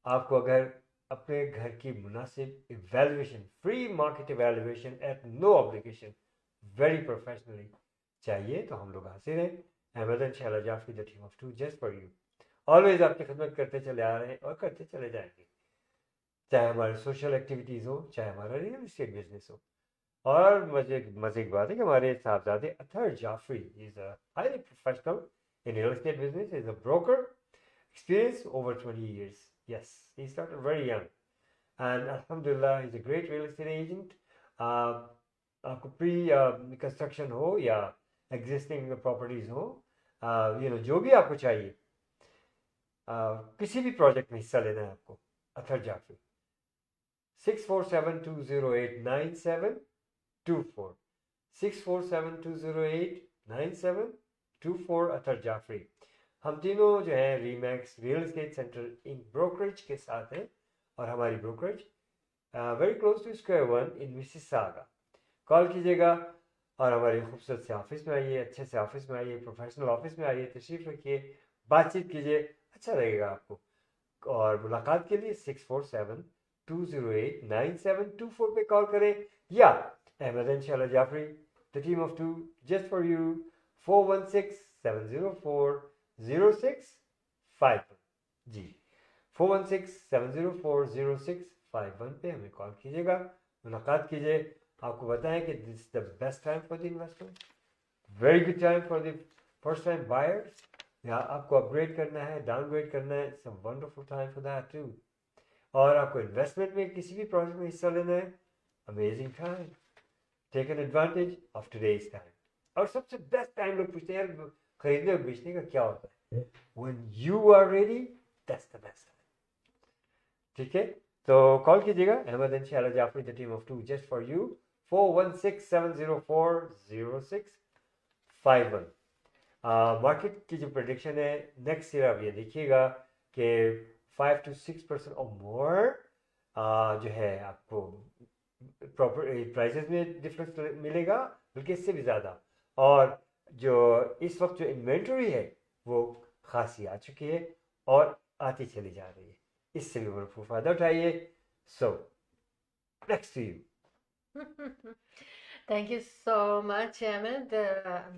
आपको अगर अपने घर की मुनासिब evaluation, free market evaluation at no obligation, very professionally चाहिए तो हम लोग हाजिर हैं। Ahmed and Shahla Jafri, the team of two, just for you. Always आपकी खिदमत करते चले आ रहे हैं और करते चले जाएंगे, चाहे हमारे सोशल एक्टिविटीज़ हो, चाहे हमारा रियल इस्टेट बिजनेस हो। और मज़े की बात है कि हमारे साहबजादे Athar Jafri is a highly professional in real estate business, is a broker, experience over 20 years. Yes, he started very young, and alhamdulillah, he's a great real estate agent. आपको प्री कंस्ट्रक्शन हो या एग्जिस्टिंग प्रॉपर्टीज हो, जो भी आपको चाहिए, किसी भी प्रोजेक्ट में हिस्सा लेना है आपको, अथर जाफरी, 6472089724, 6472089724, अथर जाफरी। हम तीनों जो है Remax real estate centre Inc brokerage के साथ हैं, और हमारी brokerage very close to Square One in Mississauga. Call कीजिएगा और हमारे खूबसूरत से ऑफिस में आइए, अच्छे से ऑफिस में आइए, प्रोफेशनल ऑफिस में आइए, तशरीफ़ रखिए, बातचीत कीजिए, अच्छा लगेगा आपको। और मुलाकात के लिए 6472089724 पे कॉल करें, या Ahmed and Shahla Jafri, the team of two, just for you, 416-704-0651 जी, 416-704-0651 पे हमें कॉल कीजिएगा, मुलाकात कीजिए, आपको बताएं कि this is the best time for the investment, very good time for the first time buyers, या आपको अपग्रेड करना है, डाउनग्रेड करना है, it's a wonderful time for that too. और आपको इन्वेस्टमेंट में किसी भी प्रोजेक्ट में हिस्सा लेना है, amazing time, take an advantage of today's time. और सबसे बेस्ट टाइम लोग पूछते हैं यार खरीदने और बेचने का क्या होता है, when you are ready, that's the best time. ठीक है, तो कॉल कीजिएगा, Ahmed and Shahla Jafri, the team of two, just for you, 416-704-0651। Market की जो प्रेडिक्शन है नेक्स्ट ईयर, आप ये देखिएगा कि 5 to 6% और मोर जो है आपको प्रॉपर्टी प्राइसेस में डिफरेंस मिलेगा, बल्कि इससे भी ज़्यादा। और जो इस वक्त जो इन्वेंटरी है वो खासी आ चुकी है और आती चली जा रही है, इससे भी भरपूर फ़ायदा उठाइए। So next to you. Thank you so much Ahmed,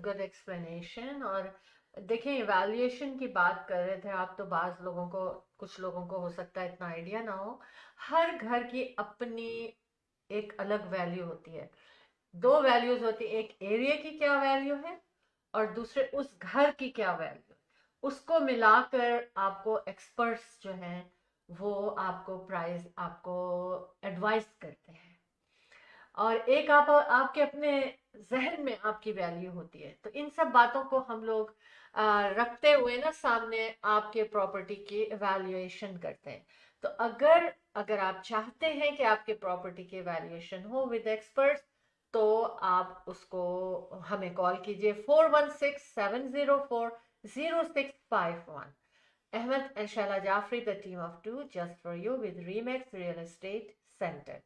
good explanation. और देखिए, इवैल्यूएशन की बात कर रहे थे आप, तो कुछ लोगों को हो सकता है इतना आइडिया ना हो। हर घर की अपनी एक अलग वैल्यू होती है, दो वैल्यूज होती है, एक एरिया की क्या वैल्यू है और दूसरे उस घर की क्या वैल्यू, उसको मिलाकर आपको एक्सपर्ट्स जो हैं वो आपको प्राइस आपको एडवाइस करते हैं, और एक आपके अपने जहन में आपकी वैल्यू होती है। तो इन सब बातों को हम लोग रखते हुए ना सामने आपके प्रॉपर्टी की वैल्यूएशन करते हैं। तो अगर आप चाहते हैं कि आपके प्रॉपर्टी की वैल्यूएशन हो विद एक्सपर्ट्स, तो आप उसको हमें कॉल कीजिए 416-704-0651। Ahmed and Shahla Jafri, the team of two, just for you, with Remax real estate centre.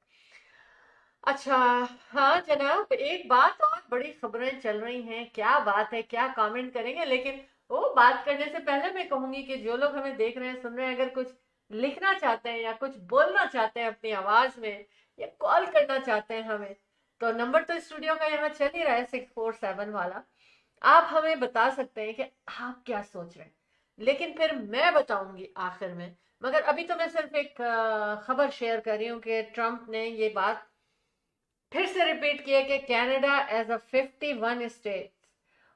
अच्छा, हाँ जनाब, एक बात और, बड़ी खबरें चल रही हैं, क्या बात है, क्या कमेंट करेंगे, लेकिन वो बात करने से पहले मैं कहूंगी कि जो लोग हमें देख रहे हैं, सुन रहे हैं, अगर कुछ लिखना चाहते हैं या कुछ बोलना चाहते हैं अपनी आवाज में या कॉल करना चाहते हैं हमें, तो नंबर तो स्टूडियो का यहाँ चल ही रहा है 647 वाला। आप हमें बता सकते हैं कि आप क्या सोच रहे हैं, लेकिन फिर मैं बताऊंगी आखिर में। मगर अभी तो मैं सिर्फ एक खबर शेयर कर रही हूँ कि ट्रम्प ने ये बात फिर से रिपीट किया कि कनाडा एज अ 51 स्टेट,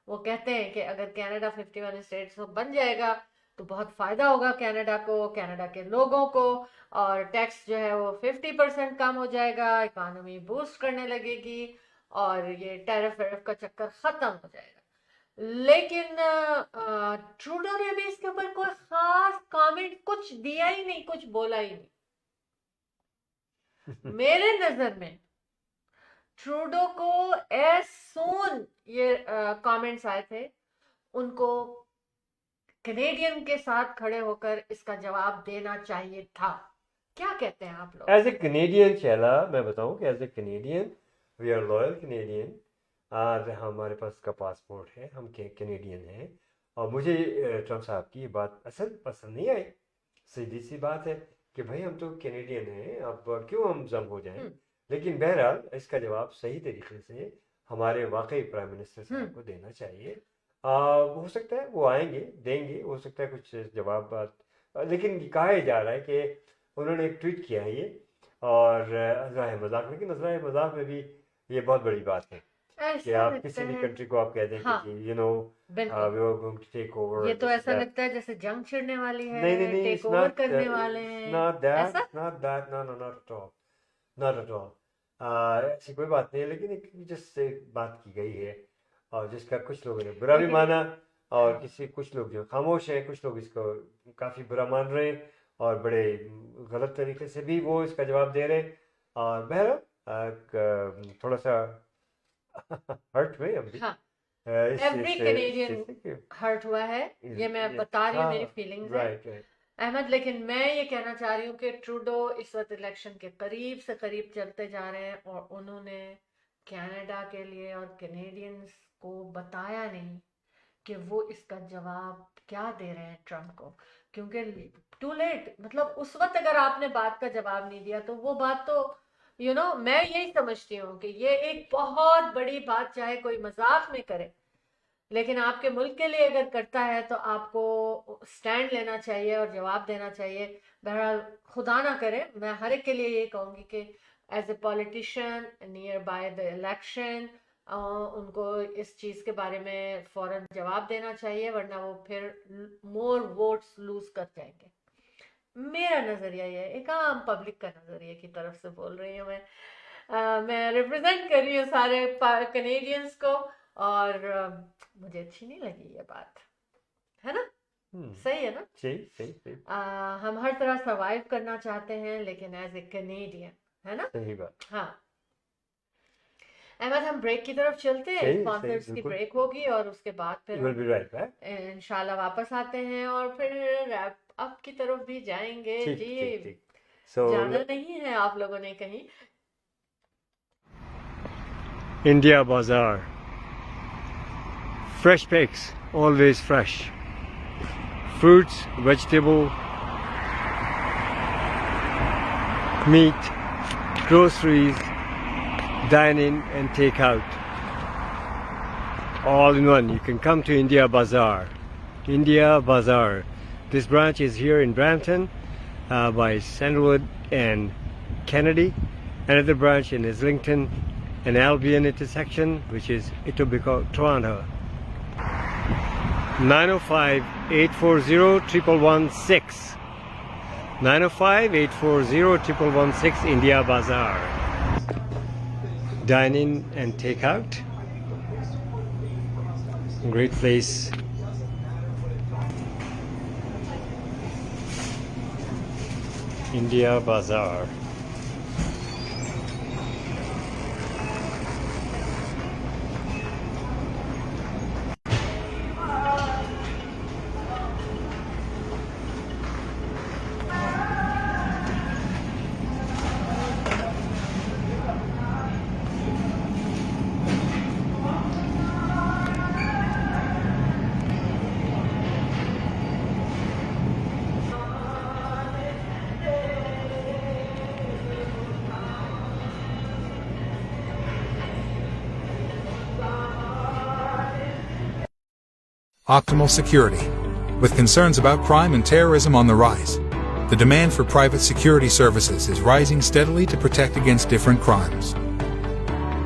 वो कहते हैं कि अगर कनाडा 51 स्टेट्स बन जाएगा तो बहुत फायदा होगा कनाडा को, कनाडा के लोगों को, और टैक्स जो है वो 50% कम हो जाएगा, इकोनॉमी बूस्ट करने लगेगी और ये टैरिफ वेरिफ का चक्कर खत्म हो जाएगा। लेकिन ट्रूडो ने भी इसके ऊपर कोई खास कमेंट कुछ दिया ही नहीं, कुछ बोला ही नहीं। मेरे नजर में ट्रूडो को एज सून ये कमेंट्स आए थे, उनको कैनेडियन के साथ खड़े होकर इसका जवाब देना चाहिए था। क्या कहते हैं आप लोग? एज ए कैनेडियन शैला मैं बताऊं कि as a Canadian we are loyal Canadian, और हमारे पास का पासपोर्ट है, हम कैनेडियन हैं। और मुझे ट्रम्प साहब की ये बात असल पसंद नहीं आई। सीधी सी बात है कि भाई हम तो कैनेडियन हैं, अब क्यों हम जम हो जाएं। लेकिन बहरहाल इसका जवाब सही तरीके से हमारे वाकई प्राइम मिनिस्टर साहब को देना चाहिए। हो सकता है वो आएंगे, देंगे, हो सकता है कुछ जवाब, लेकिन कहा जा रहा है कि उन्होंने एक ट्वीट किया है ये, और अज़राए मजाक, लेकिन अज़राए मजाक में भी ये बहुत बड़ी बात है कि आप किसी भी कंट्री को आप कह दें कि you know we are going to take over. ये तो ऐसा लगता है जैसे जंग छिड़ने वाली है, नहीं, टेक ओवर करने वाले हैं। Not that, not at all. ऐसी कोई बात नहीं है, लेकिन एक जिससे बात की गई है और जिसका कुछ लोगों ने बुरा भी माना, और कुछ लोग जो खामोश हैं, कुछ लोग इसको काफ़ी बुरा मान रहे हैं और बड़े गलत तरीके से भी वो इसका जवाब दे रहे हैं। और बहरहाल थोड़ा सा हर्ट हुए हम भी। हाँ, एवरी कैनेडियन हर्ट हुआ है, ये मैं बता रही हूँ, मेरी फीलिंग्स है अहमद। लेकिन मैं ये कहना चाह रही हूँ कि ट्रूडो इस वक्त इलेक्शन के करीब से करीब चलते जा रहे हैं और उन्होंने कनाडा के लिए और कैनेडियंस को बताया नहीं कि वो इसका जवाब क्या दे रहे हैं ट्रम्प को, क्योंकि टू लेट। मतलब उस वक्त अगर आपने बात का जवाब नहीं दिया तो वो बात तो मैं यही समझती हूँ कि ये एक बहुत बड़ी बात, चाहे कोई मजाक में करे, लेकिन आपके मुल्क के लिए अगर करता है तो आपको स्टैंड लेना चाहिए और जवाब देना चाहिए। बहरहाल खुदा ना करे, मैं हर एक के लिए ये कहूँगी कि as a politician near by the election उनको इस चीज़ के बारे में फौरन जवाब देना चाहिए, वरना वो फिर मोर वोट्स लूज कर जाएंगे। मेरा नज़रिया ये, एक आम पब्लिक का नज़रिया की तरफ से बोल रही हूँ मैं रिप्रेजेंट कर रही हूँ सारे कैनेडियंस को, और मुझे अच्छी नहीं लगी ये बात, है ना? सही है ना? सही। हम हर तरह सर्वाइव करना चाहते हैं, लेकिन एज ए कैनेडियन, है ना? सही बात। हाँ अहमद, हम ब्रेक की तरफ चलते हैं, स्पॉन्सर्स की ब्रेक होगी और उसके बाद फिर इंशाल्लाह वापस आते हैं और फिर रैप अप की तरफ भी जाएंगे। जी जाना नहीं है आप लोगों ने कहीं। इंडिया बाजार, fresh pigs, always fresh. Fruits, vegetable, meat, groceries, dine in and take out. All in one. You can come to India Bazaar. India Bazaar. This branch is here in Brampton by Sandalwood and Kennedy. Another branch in Islington and Albion intersection, which is Etobicoke, Toronto. 905-840-1116. 905-840-1116 India Bazaar. Dine in and take out. Great place. India Bazaar. Optimal security. With concerns about crime and terrorism on the rise, the demand for private security services is rising steadily to protect against different crimes.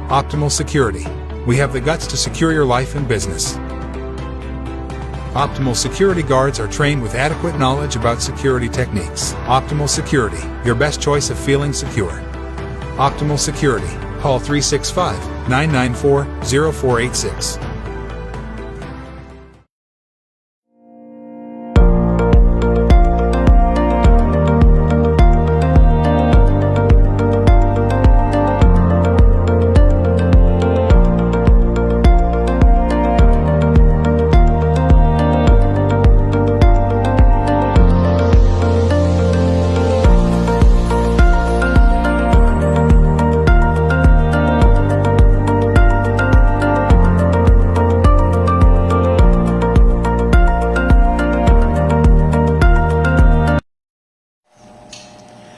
Optimal security. We have the guts to secure your life and business. Optimal security guards are trained with adequate knowledge about security techniques. Optimal security, your best choice of feeling secure. Optimal security. Call 365-994-0486.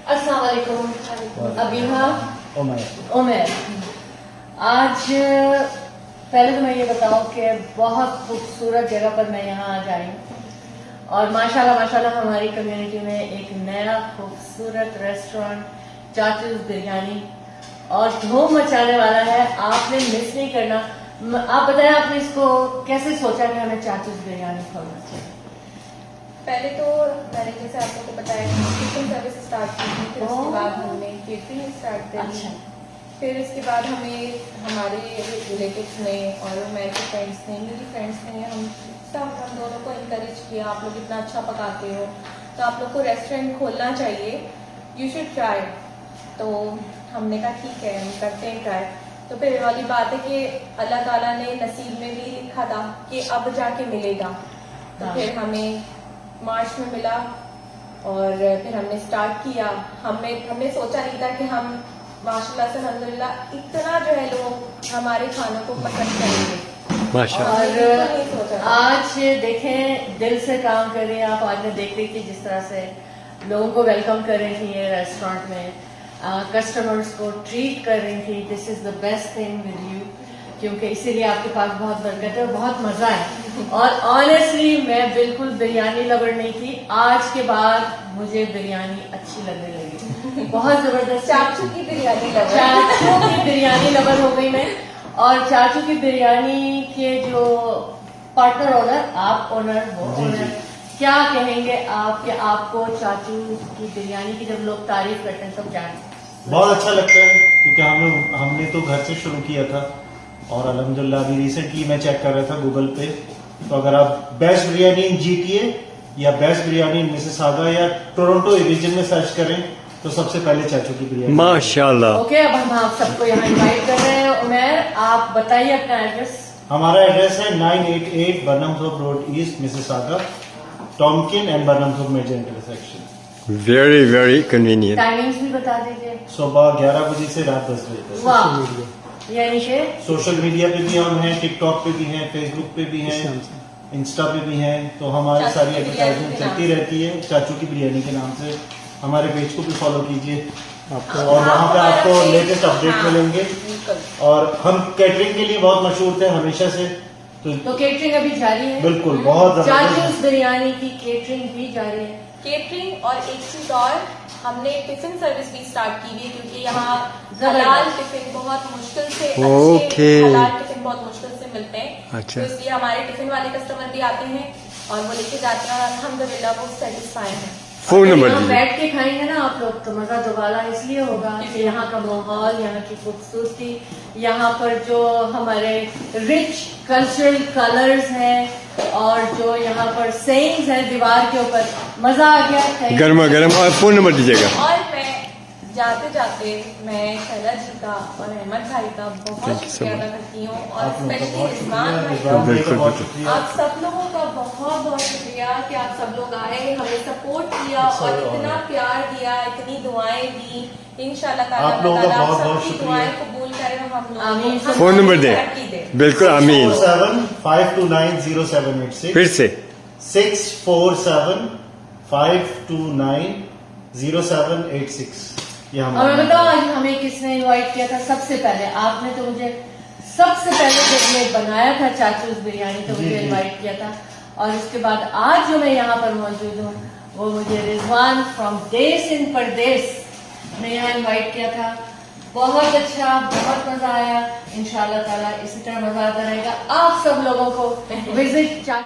अस्सलाम वालेकुम अबीहा उमर। आज पहले तो मैं ये बताऊं कि बहुत खूबसूरत जगह पर मैं यहाँ आज आई हूँ और माशाल्लाह माशाल्लाह हमारी कम्युनिटी में एक नया खूबसूरत रेस्टोरेंट चाचूज बिरयानी और धूम मचाने वाला है। आपने मिस नहीं करना। आप बताएं आपने इसको कैसे सोचा कि हमें चाचूज बिरयानी खोलना चाहिए? पहले तो मैंने जैसे आप लोगों को बताया टिफिन सर्विस स्टार्ट की थी, फिर उसके बाद हमने केटरिंग स्टार्ट करी। अच्छा। फिर उसके बाद हमें हमारे रिलेटिव्स ने और मेरे फ्रेंड्स ने, मेरी फ्रेंड्स ने, हम दोनों को इनकरेज किया, आप लोग इतना अच्छा पकाते हो तो आप लोग को रेस्टोरेंट खोलना चाहिए, यू शुड ट्राई। तो हमने कहा ठीक है हम करते हैं ट्राई। तो फिर वाली बात है कि अल्लाह ताला ने नसीब में भी लिखा था कि अब जाके मिलेगा। तो फिर हमें मार्च में मिला और फिर हमने स्टार्ट किया। हमने सोचा नहीं था कि हम माशाल्लाह से अल्हम्दुलिल्लाह इतना जो है लोग हमारे खानों को पसंद करेंगे माशाल्लाह। और आज देखें दिल से काम कर रही हैं आप। आज मैं देख रही थी जिस तरह से लोगों को वेलकम कर रही थी ये रेस्टोरेंट में, कस्टमर्स को ट्रीट कर रही थी। This is the best thing with you, क्योंकि इसीलिए आपके पास बहुत बरकत है और बहुत मजा है। और ऑनेस्टली मैं बिल्कुल बिरयानी लवर नहीं थी, आज के बाद मुझे बिरयानी अच्छी लगने लगी। बहुत जबरदस्त। चाचू की बिरयानी लवर, चाचू की बिरयानी लवर हो गई मैं। और चाचू की बिरयानी के जो पार्टनर ओनर, आप ओनर हो ओनर, क्या कहेंगे आप कि आपको चाचू की बिरयानी की जब लोग तारीफ करते हैं तो क्या? बहुत अच्छा लगता है क्योंकि हमने तो घर से शुरू किया था और अल्हम्दुलिल्लाह अभी रिसेंटली मैं चेक कर रहा था गूगल पे, तो अगर आप बेस्ट बिरयानी इन GTA या बेस्ट बिरयानी इन मिसिसागा या टोरंटो रीजन में सर्च करें तो सबसे पहले चाचू की बिरयानी माशाल्लाह। ओके, अब हम आप सबको यहाँ इनवाइट कर रहे हैं। उमर, आप बताइए अपना एड्रेस। हमारा एड्रेस है 988 Burnhamthorpe road east Mississauga, Tomken and Burnhamthorpe major intersection. Very very convenient. Timings भी बता दीजिए। सुबह 11 बजे से रात 10 बजे तक। वाह, यानी कि सोशल मीडिया पे भी हम हैं, टिकटॉक पे भी हैं, फेसबुक पे भी हैं, इंस्टा पे भी हैं। तो हमारी सारी एडवर्टाइजमेंट चलती रहती है चाचू की बिरयानी के नाम से। हमारे पेज को भी फॉलो कीजिए और वहाँ पे आपको लेटेस्ट अपडेट मिलेंगे। और हम कैटरिंग के लिए बहुत मशहूर थे हमेशा से, तो केटरिंग अभी जारी है? बिल्कुल, बहुत चाचूज बिरयानी की केटरिंग भी जारी है। केटरिंग और एक चीज और, हमने टिफिन सर्विस भी स्टार्ट की हुई है क्योंकि यहाँ हलाल टिफिन बहुत मुश्किल से अच्छे हलाल टिफिन बहुत मुश्किल से मिलते हैं। अच्छा। तो इसलिए हमारे टिफिन वाले कस्टमर भी आते हैं और वो लेके जाते हैं और अल्हम्दुलिल्लाह वो सेटिस्फाई हैं। फोन नंबर यहाँ दीजिए। बैठ के खाएंगे ना आप लोग तो मजा दोबारा इसलिए होगा कि यहाँ का माहौल, यहाँ की खूबसूरती, यहाँ पर जो हमारे रिच कल्चरल कलर्स हैं और जो यहाँ पर सेइंग्स हैं दीवार के ऊपर, मजा आ गया। गर्मा गर्म। और फोन नंबर दीजिएगा। और मैं जाते जाते मैं शैला जी का और अहमद भाई का बहुत शुक्रिया अदा करती हूँ और स्पेशली रिजवान भाई का। बिल्कुल बिल्कुल। आप सब लोगों का बहुत बहुत शुक्रिया कि आप सब लोग आए, हमें सपोर्ट किया और इतना प्यार दिया, इतनी दुआएं दी। इंशाल्लाह ताला आप लोगों का ताला बहुत बहुत सबकी शुक्रिया। दुआएं कबूल करें और हम आमीन। लोग फोन नंबर दें। बिल्कुल आमीन। 647-529-0786। फिर से 647-529-0786। और मैं बताऊँ आज हमें किसने इनवाइट किया था? सबसे पहले आपने तो मुझे सबसे पहले जब मैं बनाया था चाचूज बिरयानी तो मुझे इनवाइट किया था। और उसके बाद आज जो मैं यहाँ पर मौजूद हूँ वो मुझे रिजवान फ्रॉम देश इन परदेश ने यहाँ इनवाइट किया था। बहुत अच्छा, बहुत मजा आया। इंशाल्लाह ताला इसी तरह मजा आता रहेगा। आप सब लोगों को विजिट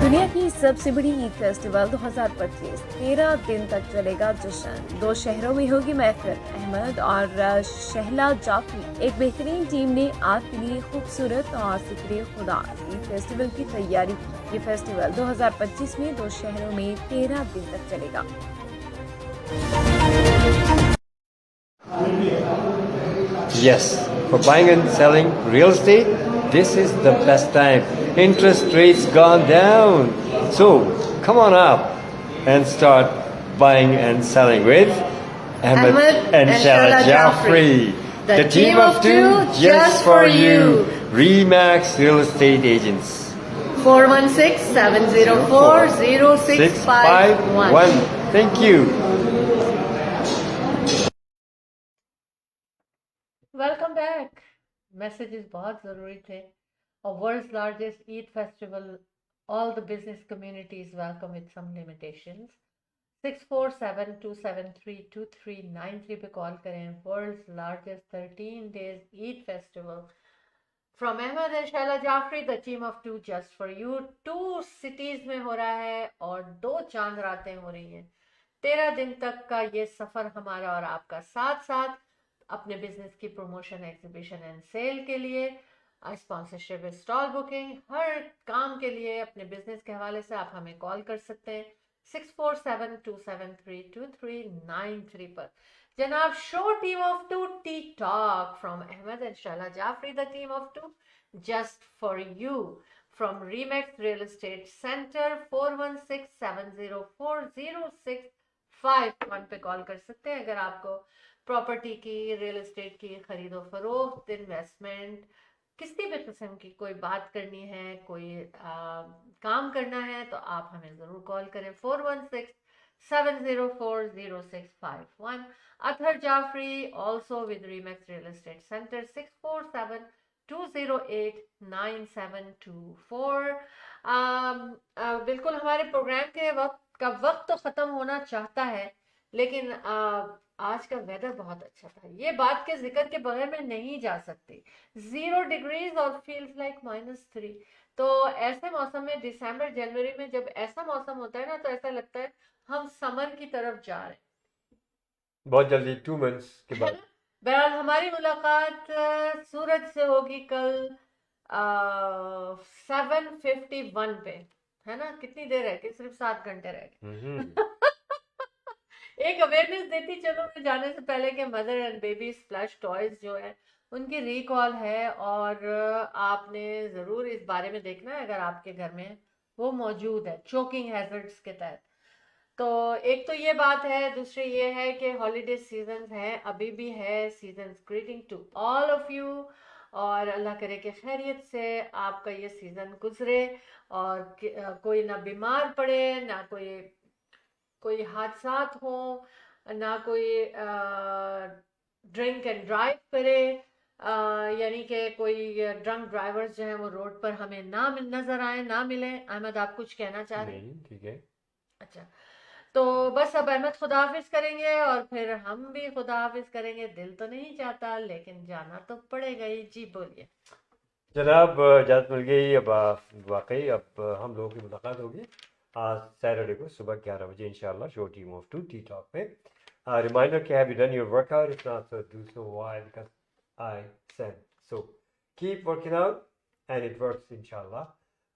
दुनिया की सबसे बड़ी ईद फेस्टिवल 2025 13 दिन तक चलेगा जश्न। 2 शहरों में होगी महफिल। अहमद और शहला जाफरी एक बेहतरीन टीम ने आपके लिए खूबसूरत और जिक्र खुदा ईद फेस्टिवल की तैयारी की। ये फेस्टिवल 2025 में 2 शहरों में 13 दिन तक चलेगा। Yes, for buying and selling real estate, this is the best time. Interest rates gone down. So come on up and start buying and selling with Ahmed and Shala Jaffrey, the team of two just for you. Remax Real Estate Agents. 416-704-0651. Thank you. Welcome back. Messages बहुत ज़रूरी थे। और world's largest Eid festival, all the business communities welcome with some limitations. 6472732393 पे call करें। World's largest 13 days Eid festival from Ahmed and Shaila Jafri, the team of two just for you. 2 cities में हो रहा है और 2 चांद रातें हो रही हैं। 13 दिन तक का ये सफ़र हमारा और आपका, साथ साथ अपने बिजनेस की प्रमोशन, एग्जीबिशन एंड सेल के लिए, स्पॉन्सरशिप, स्टॉल बुकिंग, हर काम के लिए अपने बिजनेस के हवाले से आप हमें कॉल कर सकते हैं 6472732393 पर। जनाब, show team of two T talk from Ahmed and Shaila Jafri, the team of two just for you from Remax real estate centre. 416-704-0651 पे कॉल कर सकते हैं अगर आपको प्रॉपर्टी की, रियल एस्टेट की खरीदो फरोख्त, इन्वेस्टमेंट, किसी भी किस्म की कोई बात करनी है, कोई काम करना है, तो आप हमें ज़रूर कॉल करें 416-704-0651। Athar Jafri also with Remax real estate centre 647-208-9724। बिल्कुल हमारे प्रोग्राम के वक्त तो ख़त्म होना चाहता है, लेकिन आज का वेदर बहुत अच्छा था। ये बात के जिक्र के बगैर मैं नहीं जा सकती। 0 डिग्रीज और फील्स लाइक -3। तो ऐसे मौसम में, दिसंबर जनवरी में जब ऐसा मौसम होता है ना, तो ऐसा लगता है हम समर की तरफ जा रहे हैं। बहुत जल्दी 2 months के बाद। बहरहाल हमारी मुलाकात सूरज से होगी कल 7:51 पे, है ना? कितनी देर है कि सिर्फ 7 घंटे रह गए। एक अवेयरनेस देती चलो मैं जाने से पहले कि mother and baby splash toys जो है उनकी रिकॉल है, और आपने ज़रूर इस बारे में देखना है अगर आपके घर में वो मौजूद है, चोकिंग हैजर्ड्स के तहत। तो एक तो ये बात है, दूसरी ये है कि हॉलीडे सीजन है, अभी भी है। Season's greeting to all of you, और अल्लाह करे कि खैरियत से आपका ये सीज़न गुजरे और कोई ना बीमार पड़े, ना कोई हादसात हो, ना कोई ड्रिंक एंड ड्राइव करे, यानी कि कोई ड्रंक ड्राइवर्स जो हैं वो रोड पर हमें ना नजर आए, ना मिले। अहमद, आप कुछ कहना चाह रहे हैं? नहीं, ठीक है। अच्छा, तो बस अब अहमद खुदा हाफिज करेंगे और फिर हम भी खुदा हाफिज करेंगे। दिल तो नहीं चाहता लेकिन जाना तो पड़ेगा ही। जी बोलिए। जनाब, इजाज़त मिल गई। अब वाकई अब हम लोगों की मुलाकात होगी आज सैटरडे को सुबह 11 बजे इंशाल्लाह, show team of two T talk पे। रिमाइंडर कि have you done your workout? If not so do so, why? Because I said so. Keep working out and it works इंशाल्लाह।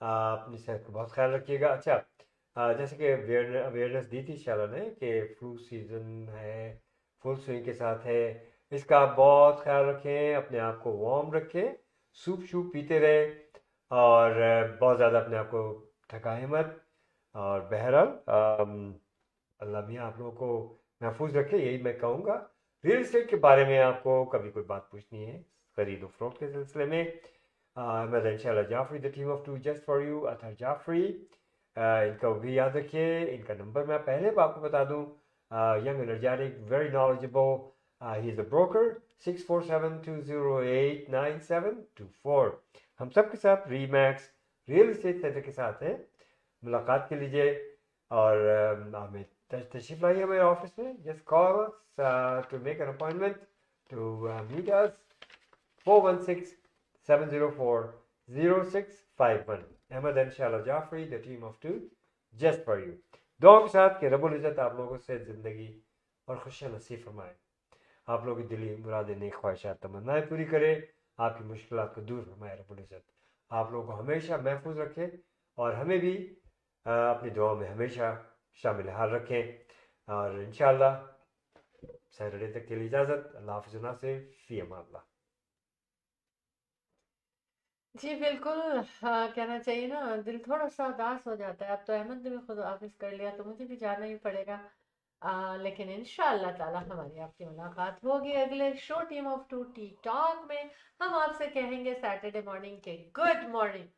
अपनी सेहत का बहुत ख्याल रखिएगा। अच्छा, जैसे कि अवेयरनेस दी थी शाला ने कि फ्लू सीज़न है, फुल स्विंग के साथ है, इसका आप बहुत ख्याल रखें, अपने आप को वार्म रखें, सूप शूप पीते रहे और बहुत ज़्यादा अपने आप को थकाएं मत। और बहरहाल अल्लाह मियाँ आप लोगों को महफूज रखे, यही मैं कहूँगा। रियल एस्टेट के बारे में आपको कभी कोई बात पूछनी है खरीदो फरोख्त के सिलसिले में, Ahmed and Shaila Jafri the team of two just for you, Athar Jafri, इनका भी याद रखिए। इनका नंबर मैं पहले भी आपको बता दूँ, young energetic, very knowledgeable, he is a broker, 6472089724। हम सब के साथ रीमैक्स रियल एस्टेट सेंटर के साथ हैं, मुलाकात के लीजिए और हमें तशरीफ लाइए हमारे ऑफिस में। Just call us to make an appointment to meet us, 416-704-0651। Ahmed and Shahla Jafri the team of two just for you. दुआ के साथ कि रब्बुल इज़्ज़त आप लोगों से ज़िंदगी और खुशियाँ नसीब फरमाए, आप लोगों की दिली मुरादें, नेक ख्वाहिशात, तमन्नाएं पूरी करे, आपकी मुश्किलात को दूर फरमाए रब्बुल इज़्ज़त। आप लोगों को हमेशा महफूज रखें और हमें भी अपनी दुआ में हमेशा शामिल हाल रखें। और इंशाअल्लाह सैटरडे तक के लिए इजाज़त। अल्लाह हाफ़िज़ से फ़ी अमानिल्लाह। जी बिल्कुल। कहना चाहिए ना, दिल थोड़ा सा उदास हो जाता है। अब तो अहमद ने भी खुद हाफिज कर लिया तो मुझे भी जाना ही पड़ेगा। लेकिन इंशाअल्लाह ताला हमारी आपकी मुलाकात होगी अगले show team of two T talk में। हम आपसे कहेंगे सैटरडे मॉर्निंग के गुड मॉर्निंग,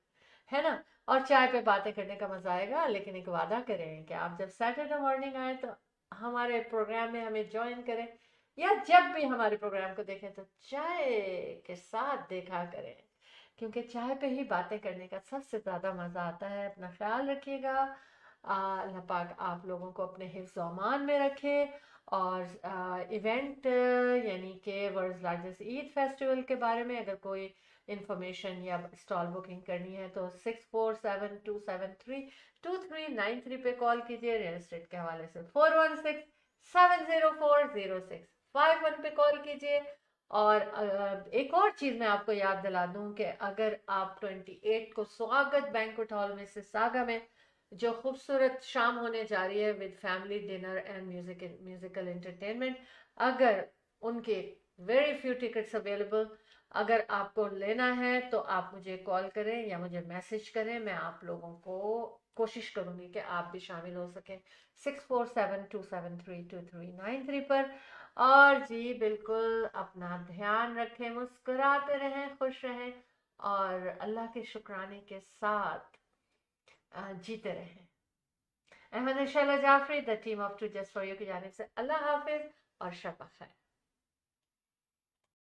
है ना, और चाय पे बातें करने का मजा आएगा। लेकिन एक वादा करें कि आप जब सैटरडे मॉर्निंग आए तो हमारे प्रोग्राम में हमें ज्वाइन करें, या जब भी हमारे प्रोग्राम को देखें तो चाय के साथ देखा करें, क्योंकि चाय पे ही बातें करने का सबसे ज़्यादा मज़ा आता है। अपना ख्याल रखिएगा। अल्लाह पाक आप लोगों को अपने हिफ्ज़ व अमान में रखे। और इवेंट यानी कि वर्ल्ड लार्जेस्ट ईद फेस्टिवल के बारे में अगर कोई इंफॉर्मेशन या स्टॉल बुकिंग करनी है तो 6472732393 पे कॉल कीजिए। रियल एस्टेट के हवाले से 416-704-0651 पे कॉल कीजिए। और एक और चीज़ मैं आपको याद दिला दूं कि अगर आप 28 को स्वागत बैंक्वेट हॉल में से सागा में जो खूबसूरत शाम होने जा रही है with family dinner and musical entertainment, अगर उनके वेरी फ्यू टिकट्स अवेलेबल, अगर आपको लेना है तो आप मुझे कॉल करें या मुझे मैसेज करें। मैं आप लोगों को कोशिश करूंगी कि आप भी शामिल हो सकें 6472732393 पर। और जी बिल्कुल अपना ध्यान रखें, मुस्कुराते रहें, खुश रहें और अल्लाह के शुक्राने के साथ जीते रहें। Ahmed Shaila Jafri the team of two just for you की जानिब से अल्लाह हाफिज और शब खैर।